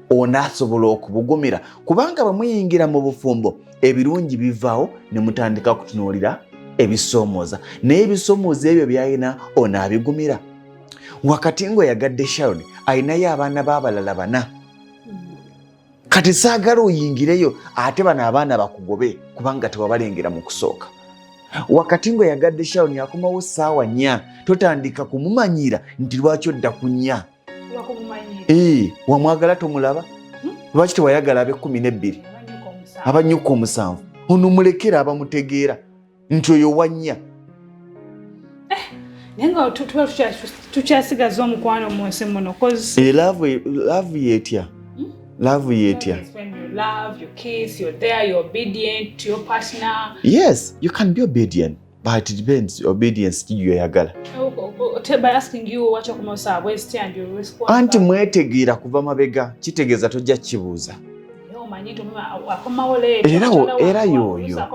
onaasobola okubugumira kubanga bamuyingira mu bufumbo ebirungi bivaawo ne mutandika kutunuulira ebisoomooza naye ebisoomooza ebyo by'alina onaabigumira wakati ngo yagadde Sharon alinayo abaana b'abalala 4 kati saagala oyingireyo ate bano abaana bakugobe kubanga tewabalengera mu kusooka wakati ngo yagadde Sharon yakomawo ssaawa 4 totandika kumumanyira nti lwaki odda ku 4 wamwagala tomulaba lwaki tewayagala abe 12 abanyuka 7 ono mulekera abamutegeera nti oyo wa 4 naye nga tukyasigaza omukwano mu nsi muno laavu yetya laavu yetya you kiss, you're there, you're obedient to your partner. Yes, you can be obedient, but it depends. Obedience to your yagala. By asking you what you're saying, where stand you respond. Anti mwetegira kuva mabega kitegeza tojja kibuuza. Era yoyo.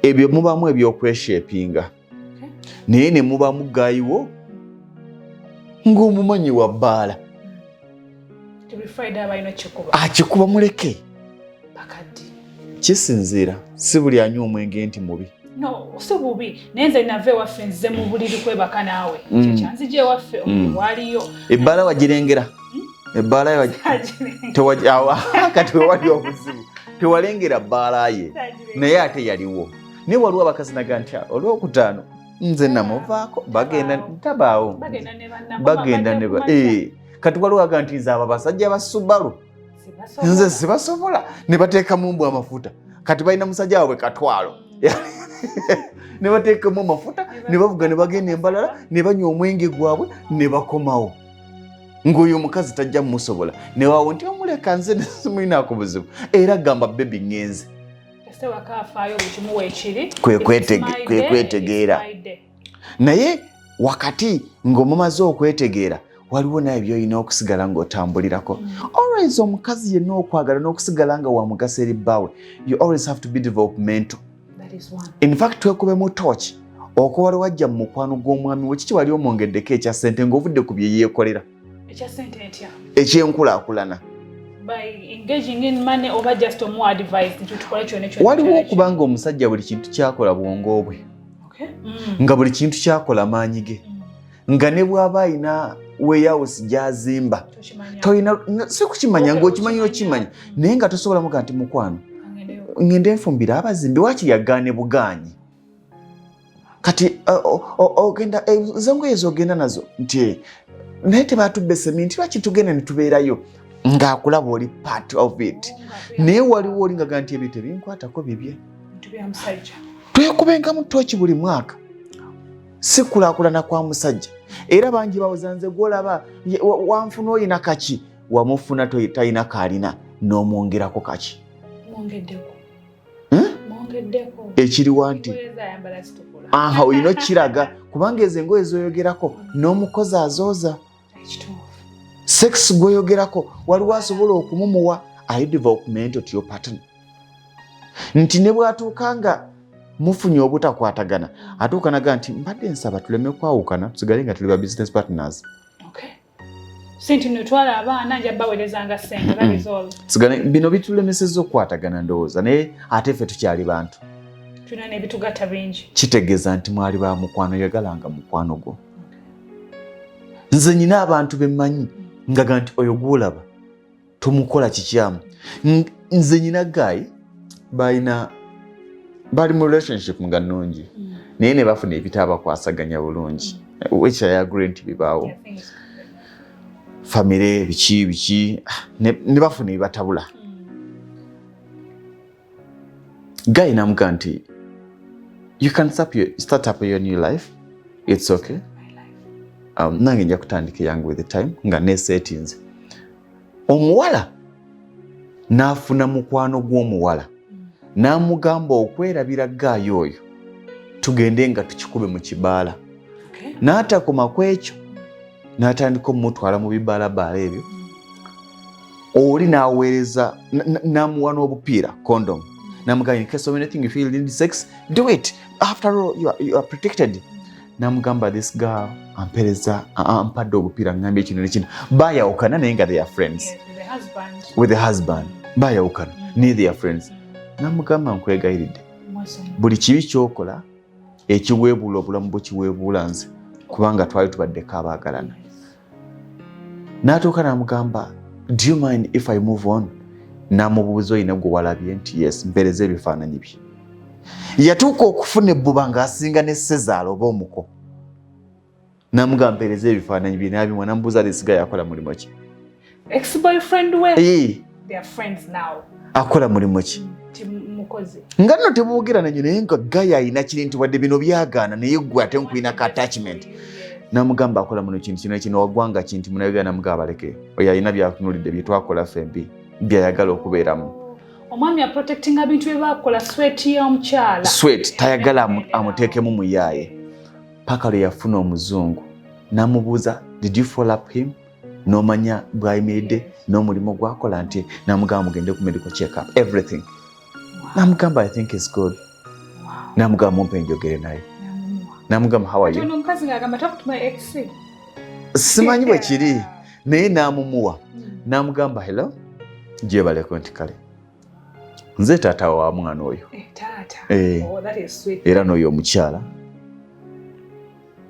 Ebyo mubamu ebyokweshepinga. Naye ne mubamu gayiwo ng'omumanyi wa bbaala. every Friday abayino kikuba akikuba muleke bakaddi kisinziira si buli anywa omwenge nti mubi no si bubi nenze nave waffe nze mu buliri kwebaka naawe kyekyanzije waffe waliyo ebbaala wagirengera ebbaala kati wewali obuzibu tewalengera bbaala ye naye ate yaliwo naye waliwo abakazi naga nti olwokutaano nze namuvaako bagenda tabaawo bagenda ne kati waliwo aga nti nze abo basajja basubalu nze sibasobola ne bateekamu mbwa amafuta kati balina musajja waabwe katwalo ne bateekamu amafuta ne bavuga ne bagenda embalala ne banywa omwenge gwabwe ne bakomawo ng'oyo omukazi tajja mmusobola ne waawo nti omuleka nze simulinaako buzibu era gamba bebi ŋŋenze kwetegeera naye wakati ng'omumaze okwetegeera waliwo naye by'olina okusigala ng'otambulirako always omukazi yenna okwagala n'okusigala nga wa mugaso eri bbaawe you always have to be developmental in fact twekube mu torch okuwala wajja mu mukwano gw'omwami we kiki wali omwongeddeko ekya ssente ng'ovudde ku bye yeekolera ekyenkulaakulana waliwo okuba nga omusajja buli kintu kyakola bwongo bwe nga buli kintu kyakola maanyi ge nga ne bw'aba ayina warehouse gy'azimba tolina si kukimanya ng'okimanyi okimanya naye nga tosobola muga nti mukwano ngende nfumbira abazimbi waakiri yagaane bugaanyi kati ogenda zengoye zogenda nazo nti naye tebatubbe seminti lwaki tugenda ne tubeerayo ng'akulaba oli part of it naye waliwo olingaga nti ebyo tebinkwatako bibye twekubenga mu tooki buli mwaka si kulaakulana kwa musajja era bangi bawoza nze gwolaba wanfuna oyina kaki wamufuna talina kaalina n'omwongerako kaki ekiriwa nti olina okiraga kubanga ezo engoye zoyogerako n'omukozi azooza sex gweyogerako waliwo asobola okumumuwa ali development to your partner nti ne bwatuuka nga mufunye obutakwatagana atuuka naga nti mbadde nsaba tuleme kwawukana tusigale nga tuli ba business partners sente notwala abaana nja baweerezanga ssente that is all sigale bino bitulemesezza okukwatagana ndowooza naye ate ffe tukyali bantu tulina n'ebitugatta bingi kitegeeza nti mwali ba mukwano yagalanga mukwano gwo nze nyina abantu bemmanyi ngaga nti oyo gwolaba tomukola kikyamu nze nyina gayi bali mu relationship nga nnungi naye ne bafuna ebitaabakwasaganya bulungi which I agree nti bibaawo famire biki ne bafuna ebibatabula gayi namuga nti you can start up your new life it's okay nange nja kutandika yangu with the time nga nesetinze omuwala n'afuna mukwano gw'omuwala n'amugamba okwerabira gaayo oyo tugende nga tukikube mu kibaala n'atakoma ku ekyo n'atandika omutwala mu bibaalabaala ebyo oli n'aweereza n'amuwa n'obupiira condom n'amugamba in case of anything you feel need sex do it after all you are protected n'amugamba this girl ampadde obupiira ngambye ekino nekino bayawukana naye nga they are friends with the husband bayawukana naye they are friends n'amugamba nkwegayiridde buli kibi kyokola ekiweebuula obulamu bwe kiweebuula nze kubanga twali tubaddeko abaagalana n'atuuka n'amugamba do you mind if I move on n'amubuuza oyina gwe walabye nti yes mpereza ebifaananyi bye yatuuka okufuna ebbuba ng'asinga ne Sezaala oba omuko n'amugamba mpereza ebifaananyi bye n'abimwa n'amubuuza lesiga yakola mulimu ki ex-boyfriend we they are friends now akola mulimu ki nga nno tebuwogera nanyo naye nga gaya ayina kiri nti wadde bino byagaana naye gwe ate nkulina attachment n'amugamba akola muno kintu kino waggwanga kinti munabigana n'amugamba baleke oyo alina byatunulidde bye twakola fembi byayagala okubeeramu omwami aprotectinga bintu bye bakola sweet y'omukyala sweet tayagala amuteekemu muyaaye paka lwe yafuna omuzungu n'amubuuza did you follow up him n'omanya bw'ayimiridde n'omulimu gwakola nti n'amugamba mugende ku medical check up everything n'amugamba I think it's good n'amugamba mumpe njogere naye n'amugamba how are you simanyi bwe kiri naye n'amumuwa namugamba hello gyebaleko nti kale nze taata wa mwana oyo era n'oyo omukyala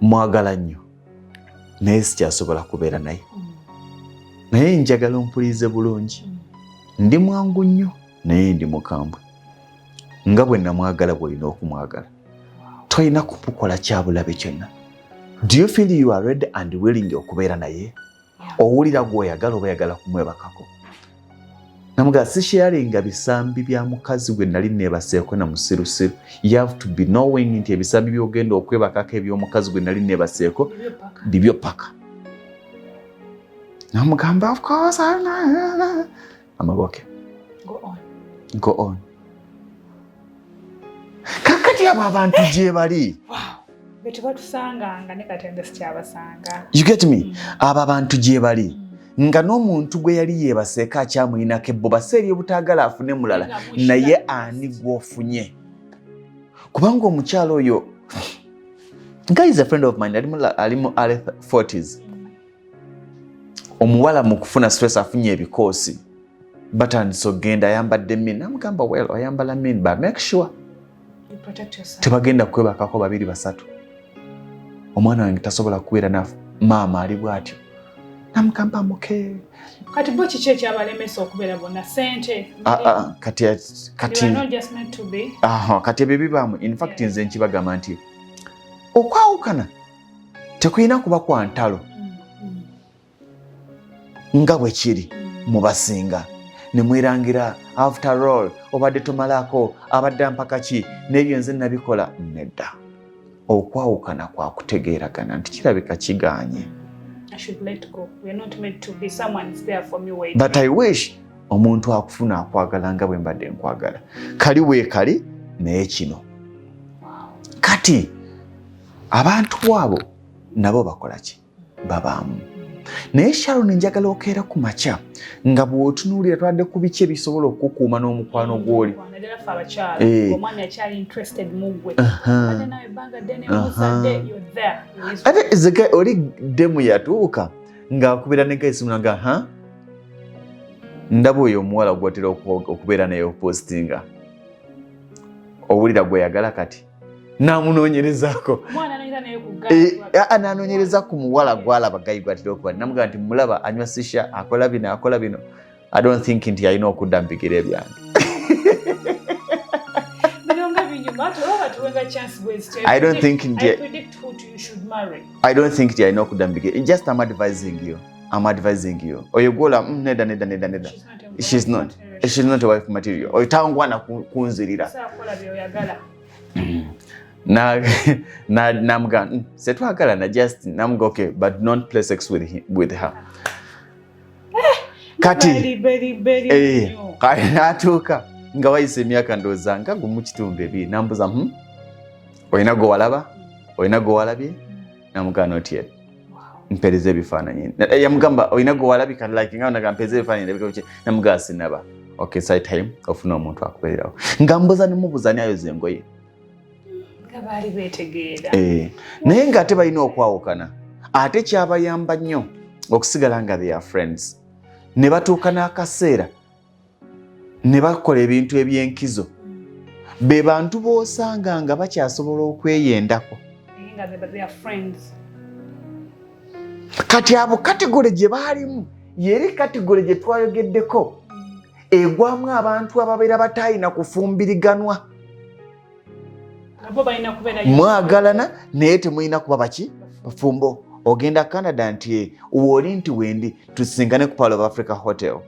mwagala nnyo naye sikyasobola kubeera naye naye njagala ompulirize bulungi ndi mwangu nnyo naye ndi mukambwe nga bwe namwagala bw'olina okumwagala tolina kumukola kyabulabe kyonna. Do you feel you are ready and willing okubeera naye owulira gw'oyagala oba oyagala kumwebakako? Namugamba sisharinga bisambi bya mukazi gwe nali neebaseeko na musirusiru. You have to be knowing nti ebisambi by'ogenda okwebakako eby'omukazi gwe nali neebaseeko bibyo paka. Namugamba of course amaboke. Go on. Kakati abo abantu gye bali. You get me? Abo abantu gye bali. Nga n'omuntu gwe yali yeebaseeko akyamulinako ebboba seeri obutaagala afune mulala naye ani gw'ofunye. Kubanga omukyalo oyo guy is a friend of mine ali mu early 40s. Omuwala mu kufuna stress afunye ebikoosi batandise ogenda ayambadde min. Namugamba well oyambala min but make sure tebagenda kwebakako babiri basatu. Omwana wange tasobola kubeera na maama ali bw'atyo. Namugamba muke. Kati bo kiki ekyabalemesa okubeera bonna ssente? Kati kati ebyo bibaamu. In fact nze nkibagamba nti okwawukana tekulina kuba kwa ntalo nga bwe kiri mu basinga ne mwerangira after all obadde tomalako abadde mpaka ki n'ebyo nze nabikola nedda. Okwawukana kwa kutegeeragana nti kirabika kiganye. I should let go. We are not meant to be. Someone is there for me waiting. But I wish omuntu akufuna akwagala nga bwe mbadde nkwagala. Kali weekali naye kino. Kati abantu abo nabo bakola ki? Babaamu. Naye Sharon njagala okeera ku makya nga bw'otunuulira twadde ku biki ebisobola okukuuma n'omukwano gw'oli. Ate zeka oli demu yatuuka ng'akubira ne gayisi munaga ndaba oyo omuwala gw'otera okubeera naye opostinga owulira gweyagala kati n'amunoonyerezaako. N'anoonyereza ku muwala gw'alaba gayi gw'atera okuba. Namugamba nti mulaba anywa sisha akola bino. I don't think nti alina okudda mpikira ebyange. I don't think nti alina okudda mpikira. Just I'm advising you. Oyo gwola nedda. She's not a wife material. Oyo tangwana kunzirira. Namugamba setwagalana just namuga okay but don't play sex with her. Kati natuuka nga wayise emyaka ndowooza nga mu kitundu ebiri nambuza olina gwe walaba olina gwe walabye? Namugamba not yet. Mpereza ebifaananyi. Yamugamba olina gwe walabika like nga naga mpereza ebifaananyi. Namugamba sinaba. Okay, say time ofuna omuntu akubeererawo. Nga mbuza nemubuuza ani ayoza engoye. Baali beetegeera. Naye ng'ate balina okwawukana. Ate kyabayamba nnyo okusigala nga they are friends. Ne batuuka n'akaseera ne bakola ebintu eby'enkizo. Be bantu b'osanga nga bakyasobola okweyendako. Kati abo kategole gye baalimu yeri kategole gye twayogeddeko egwamu abantu ababeera bataalina kufumbiriganwa. Mwagalana naye temulina kuba baki bafumbo. Ogenda Canada nti woli nti wendi tusingane ku Pearl of Africa Hotel.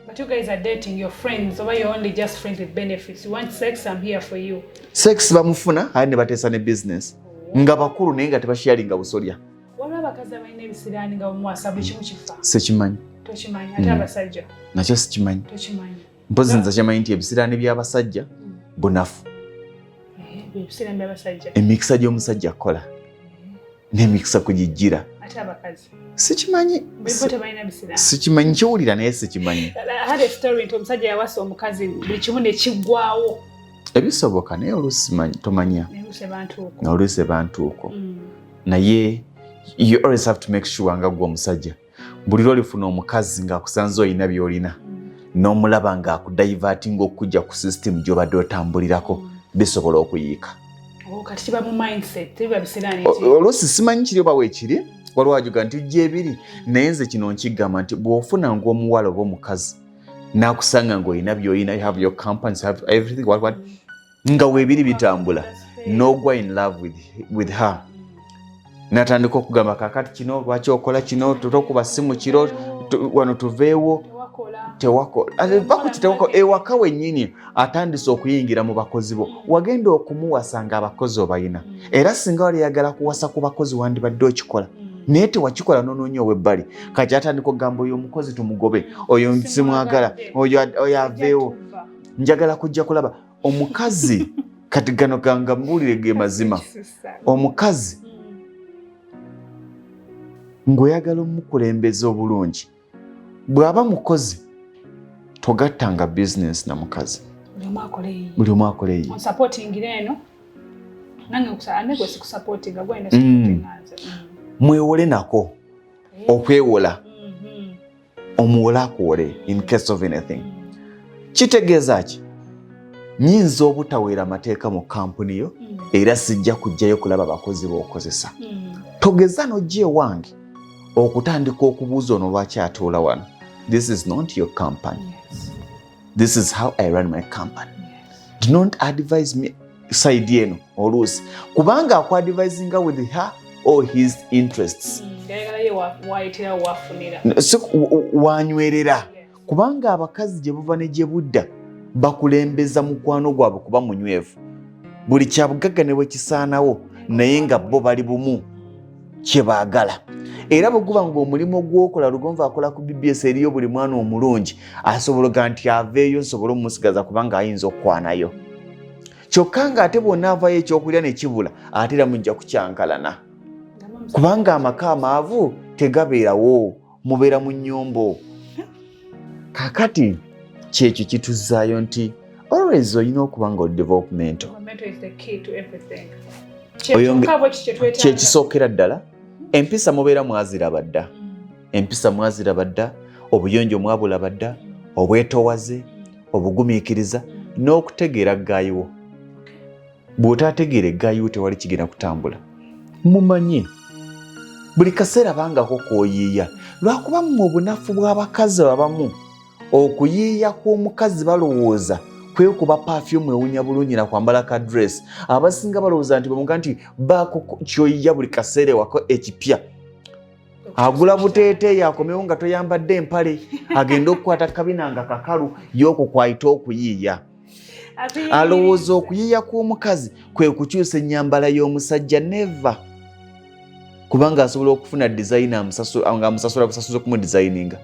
But you guys are dating your friends or you're only just friends with benefits? You want sex? I'm here for you. Sex bamufuna ayi ne bateesa ne business. Nga bakulu naye nga tebasharinga busolya. Waliwo abakazi abalina ebisiraani nga bamwasa buli kimu kifa. Sekimanyi. Tokimanyi ate abasajja. Nakyo sikimanyi. Tokimanyi. Mpozi nze kimanyi nti ebisiraani by'abasajja bunafu. Ebisiraani by'abasajja. Emikisa gy'omusajja akola. N'emikisa kugijjira. Ate abakazi. Sikimanyi. Bibote balina bisiraani. Sikimanyi nkiwulira naye sikimanyi. I had a story nti omusajja yawasa omukazi buli kimu ne kiggwawo. Ebisoboka naye oluusi tomanya. Oluusi bantuuko. Naye you always have to make sure nga gwe omusajja buli lwolifuna omukazi ng'akusanze olina by'olina n'omulaba ng'akudivertinga okujja ku system gy'obadde otambulirako bisobola okuyiika. Kati kiba mu mindset biba biseera oluusi simanyi kiri oba weekiri waliwo ajuga nti ujja ebiri naye nze kino nkigamba nti bw'ofuna ng'omuwala oba omukazi n'akusanga ng'olina by'olina, you have your companies, have everything what nga weebiri bitambula n'ogwa in love with her n'atandika okugamba kakati kino lwaki okola kino tokuba simu kiro wano tuveewo tewakola bakutitewako ewaka wennyini atandise okuyingira mu bakozi bo wagenda okumuwasanga abakozi obayina era singa wali yagala kuwasa ku bakozi wandibadde okikola naye tewakikola n'onoonya ow'ebbali kati atandika okugamba oyo omukozi tumugobe oyo simwagala oyo aveewo njagala kujja kulaba omukazi kati gano ganga mbuulire ge mazima omukazi ng'oyagala omukulembeza obulungi bw'aba mukozi togattanga bizinesi na mukazi buli omu akoleeyi mwewole nako okwewola omuwole akuwole in case of anything kitegeeza ki nyinza obutaweera amateeka mu kampuni yo era sijja kujjayo kulaba abakozi b'okozesa togeza n'ojja ewange okutandika okubuuza ono lwaki atuula wano. This is not your company. Yes. This is how I run my company. Yes. Do not advise me side eno oluusi kubanga akuadvisinga with her or his interests. Wanywerera kubanga abakazi gye buva ne gye budda bakulembeza mukwano gwabwe kuba munywevu buli kyabugagga ne bwe kisaanawo naye nga bo bali bumu kye baagala. Era bweguba ng'omulimu gw'okola Lugonvu akola ku BBS eriyo buli mwana omulungi asobologa nti aveeyo nsobole omusigaza kubanga ayinza okkwanayo kyokka ng'ate bwonna avaayo ekyokulya ne kibula ate era mujja kukyankalana kubanga amaka amaavu tegabeerawo mubeera mu nnyombo. Kakati kyekyo kituzaayo nti always olina okuba nga development kyekisookera ddala. Empisa mubeera mwaziraba dda, empisa mwaziraba dda, obuyonjo mwabulaba dda, obwetoowaze, obugumiikiriza n'okutegeera ggaayiwo. Bw'otaategeera eggaayiwo tewali kigenda kutambula. Mumanye buli kaseera bangako k'oyiiya lwakuba mu obunafu bw'abakazi abamu okuyiiya kw'omukazi balowooza kwekuba perfume ewunya bulungi na kwambala ka dress abasinga balowooza nti bamuga nti baako kyoyiya buli kaseera wako ekipya agula buteeteeyi akomewo nga toyambadde empale agenda okukwata kabina nga kakalu y'okwo kwayita okuyiiya. Alowooza okuyiiya kw'omukazi kwe kukyusa ennyambala y'omusajja neva kubanga asobola okufuna designer nga amusasula busasuza okumudesigninga.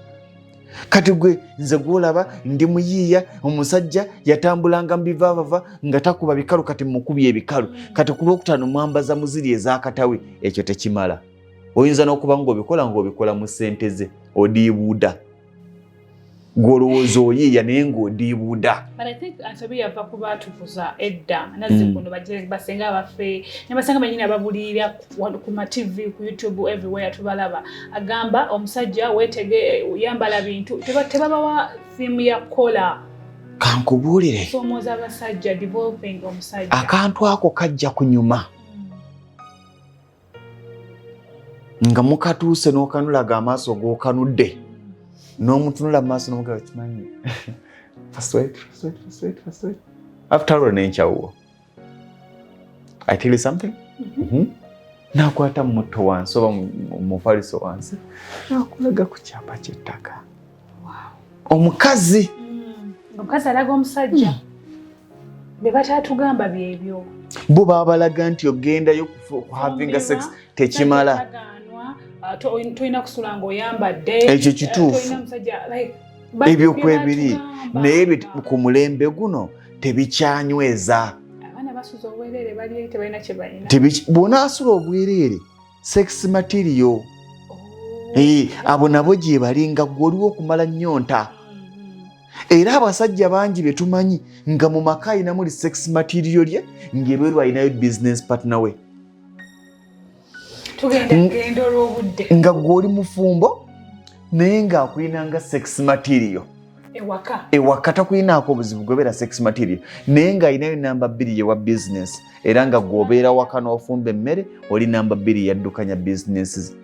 Kati gwe nze gwolaba ndi muyiiya omusajja yatambulanga mu bivaavava nga takuba bikalu kati mukubye ebikalu kati ku lwokutaano mwambaza muziri ez'akatawe ekyo tekimala. Oyinza n'okuba ng'obikola ng'obikola mu ssente ze odiibuuda gw'olowooza oyiiya naye ng'odiibuuda. But I think Ansobi yava kuba atuvuza edda nazze kuno basenga abaffe ne basanga banyini ababulirira ku ma TV ku YouTube everywhere tubalaba agamba omusajja weetege yambala bintu tebabawa theme ya kola. Kankubuulire somoza abasajja developing omusajja akantu ako kajja kunyuma nga mukatuuse n'okanulaga amaaso g'okanudde n'omutunula mu maaso n'omugabo kimanyi first wait. After all n'enkyawuwo I tell you something n'akwata mu mutto wansi oba mufaliso wansi n'akulaga ku kyapa ky'ettaka. Omukazi alaga omusajja be batatugamba byebyo bo babalaga nti ogendayo having sex tekimala toyina kusula ng'oyambadde ekyo kituufu ebyokwebiri naye ku mulembe guno tebikyanyweza. Abaana basuza obwereere bali tebalina kye balina bw'onaasula obwereere sex material abo nabo gye balinga gw'oliwo okumala nnyonta. Era abasajja bangi be tumanyi nga mu maka alina muli sex material lye ng'ebweru alinayo business partner we tugenda olw'obudde nga gw'oli mufumbo naye ng'akulinanga sex material ewaka takulinaako obuzibu gobeera sex material naye ng'alinayo namba 2 yewa business era nga gwobeera waka n'ofumba emmere oli namba 2 yaddukanya businesses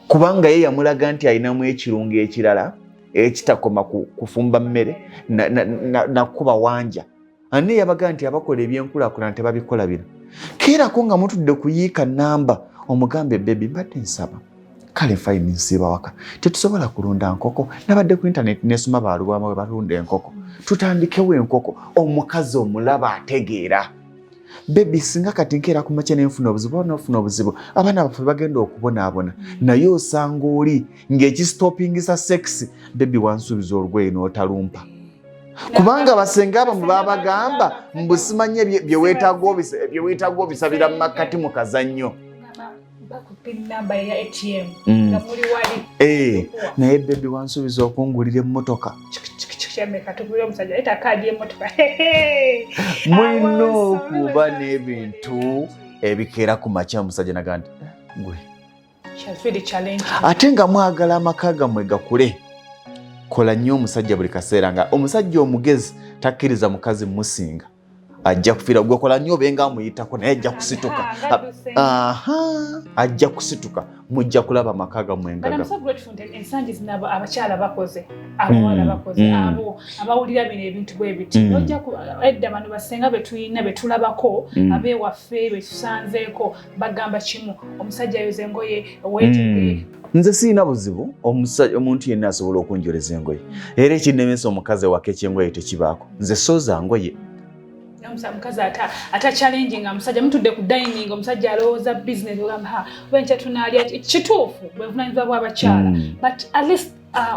kubanga ye yamulaga nti alinamu ekirungo ekirala ekitakoma kufumba mmere nakuba wanja ani yabaga nti abakola ebyenkulaakulana tebabikola bino keerako nga mutudde kuyiika namba omugambe bebi mbadde nsaba kale fine nsiiba waka tetusobola kulunda nkoko nabadde ku internet nesoma baalubwamu bwe balunda enkoko tutandikewo enkoko omukazi omulaba ategeera bebi singa kati nkeera ku makya nenfuna obuzibu onofuna obuzibu abaana baffe bagenda okubonaabona naye osanga oli ng'ekistopingisa sex bebi wansuubiza olugoye n'otalumpa kubanga basenga abamu babagamba mbusimanye byeweetaaga obisabira mu makkati mu kazannyo naye bebi wansuubiza okungulira emmotoka mulina okuba n'ebintu ebikeera ku makya omusajja naga nti gwe ate nga mwagala amaka gammwe gakule kola nnyo omusajja buli kaseera nga omusajja omugezi takkiriza mukazi musinga ajja kufiira gwe kola nnyo obenga amuyitako naye ajja kusituka ajja kusituka mujja kulaba amaka gammwe engaga ensangi zino abakyala bakoze abawala bakoze abo abawulira bino ebintu bwe biti nojja edda bano basenga betulina betulabako abewaffe betusanzeeko bagamba kimu omusajja ayoza engoye weetige nze siina buzibu omuntu yenna asobola okunjoleza engoye era ekinnemesa omukazi wake ekyengoye tekibaako nze sooza ngoye omukazi ata challenging amusajja mutudde ku dining omusajja alowooza business ogamba wenkya tunaalya kituufu bwevunanyizibwa bw'abakyala but at least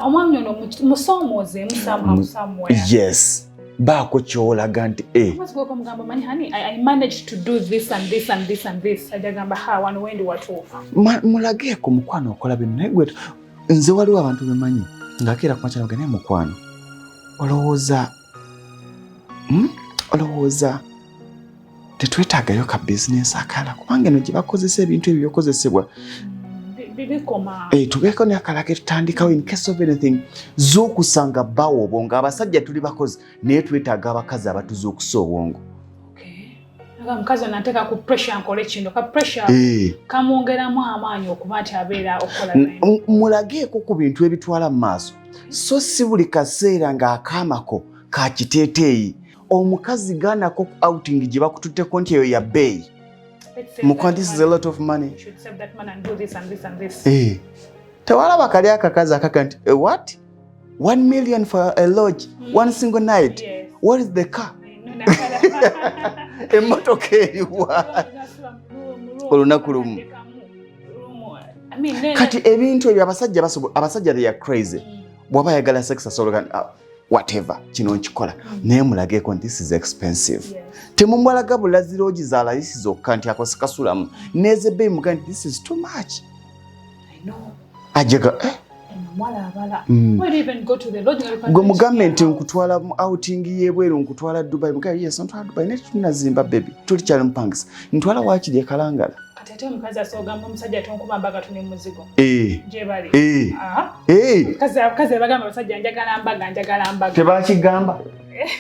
omwami ono musoomooze somewhere. Yes baako kyolaga nti mugamba manyi honey I managed to do this and this and this and this ajja gamba wano wendi watuufu mulageeko mukwano okola bino naye gwe nze waliwo abantu bemanyi ng'akeera ku makyala gane mukwano olowooza tetwetaagayo ka bizinesi akala kubanga eno gye bakozesa ebintu ebyo byokozesebwa bikoma tubeeko n'akala ke tutandikawo in case of anything z'okusanga bawo obwongo abasajja tuli bakozi naye twetaaga abakazi abatuzuukusa obwongo omukazi ono anteeka ku pressure nkole kino ka pressure kamwongeramu amaanyi okuba nti abeera okukola mulageeko ku bintu ebitwala mu maaso so si buli kaseera ng'akaamako ka kiteeteeyi omukazi ganako outing gye bakututteko nti eyo ya bbeeyi this is a lot of money. You should save that man and do this and this and this. Tewalaba kali akakazi akaka nti what? 1 million for a lodge, one single night. Yes. What is the car? Emmotoka eriwa olunaku lumu. Kati ebintu ebyo abasajja they are crazy. Bw'aba yagala sex asobola whatever kino nkikola naye mulageeko nti this is expensive. Temumwalaga bulazi loogi za layisi zokka nti akosekasulamu nezebbeeyi muga nti this is too much. Ajjaga gwe mugambe nti nkutwala outing y'ebweru nkutwala Dubai mugabe yes ntwala Dubai naye tunazimba baby tuli kyali mpangisa ntwala waakiri ekalangala ate omukazi asogamba omusajja tonkuba mbaga tune muzigo gye bali kazi bagamba abasajja njagala mbaga tebakigamba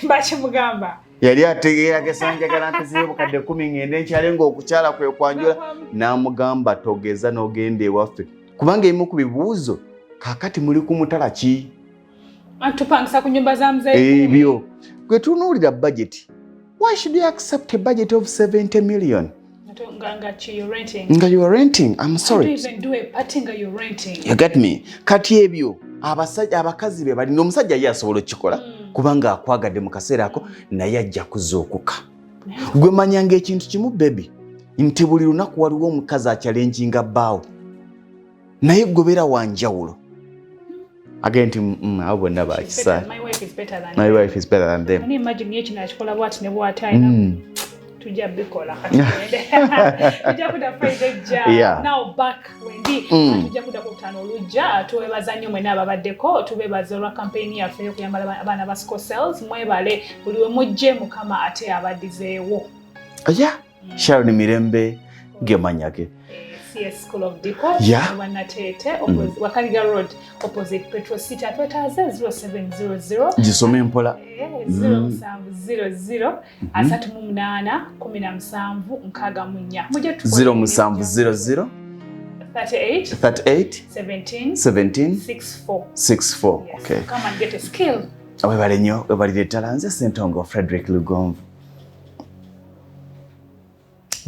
bakimugamba yali ategeera gesanjagala ntezeyo bukadde 10 ngende nkyale ng'okukyala kwe kwanjula n'amugamba togeza n'ogenda ewaffe kubanga ebimu ku bibuuzo kaakati muli ku mutala ki atupangisa ku nyumba za mzee ebyo gwe tunuulira budget why should you accept a budget of 70 million nga you are renting I'm sorry even do a party nga you renting you get me kati ebyo abakazi be bali n'omusajja ye asobola okukikola kubanga akwagadde mu kaseera ako naye ajja kuzookuka gwe manyanga ekintu kimu baby nti buli lunaku waliwo omukazi akyalenjinga bbaawo naye gobeera wanjawulo again nti abo bonna bakisa my wife is better than them imagine yekino akikola bwati ne bwataina tujja bikola tujja kuda Friday ja now back wendi tujja kuda kutano olujja tuwebaza nnyo mwena ababaddeko tubebaza olwa campaign yaffe y'okuyambala abaana ba school cells mwebale buli we mujje mukama ate abadizeewo Sharon Mirembe gemanyage CS School of Deco. Yeah. Wanatete, Wakaliga Road, opposite Petrol City. Atwetaze 0700. Jisome mpola. 0700 asatu mu munana 17 nkaga munya. 0700 38 17 64. Yes. Okay. Come and get a skill. Webale nnyo, webalire ddala nze Ssentongo Frederick Lugonvu.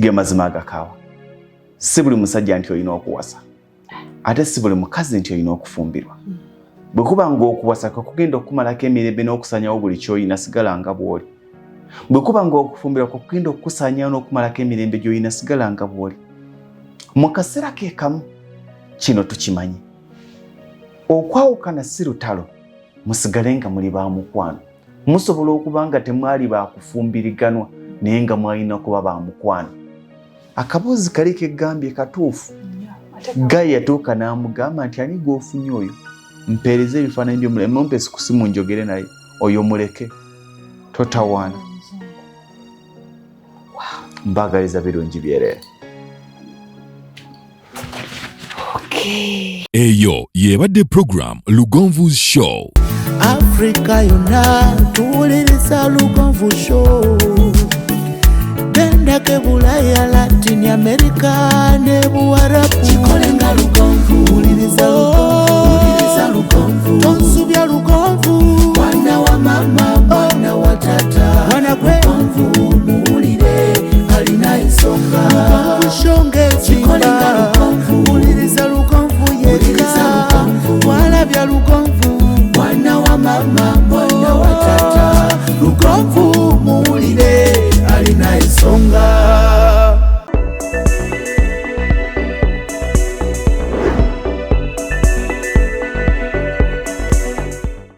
Ge mazima agakaawa. Si buli musajja nti olina okuwasa. Ate si buli mukazi nti olina okufumbirwa. Bwe kuba ng'okuwasa kugenda okumalako emirembe n'okusanyawo buli ky'olina sigala nga bw'oli. Bwe kuba ng'okufumbirwa kugenda okukusanyawo n'okumalako emirembe gy'olina sigala nga bw'oli. Mu kaseera ke kamu kino tukimanyi. Okwawukana si lutalo. Musigale nga muli ba mukwano. Musobola okuba nga temwali bakufumbiriganwa naye nga mwalina kuba ba mukwano. Akabuuzi kali kegambye katuufu. Gayi yatuuka n'amugamba nti ani gw'ofunye oyo? Mpeereza ebifaananyi by'omulema mpesi ku simu njogere naye oyo muleke totawaana. Mbaagaliza birungi byerere. Eyo yebadde program Lugonvu's Show. Africa yonna tuwuliriza Lugonvu Show. Bendake Bulaya, Latin America ne Buwarabu. Chikolenga Lugonvu. Tuwuliriza Lugonvu.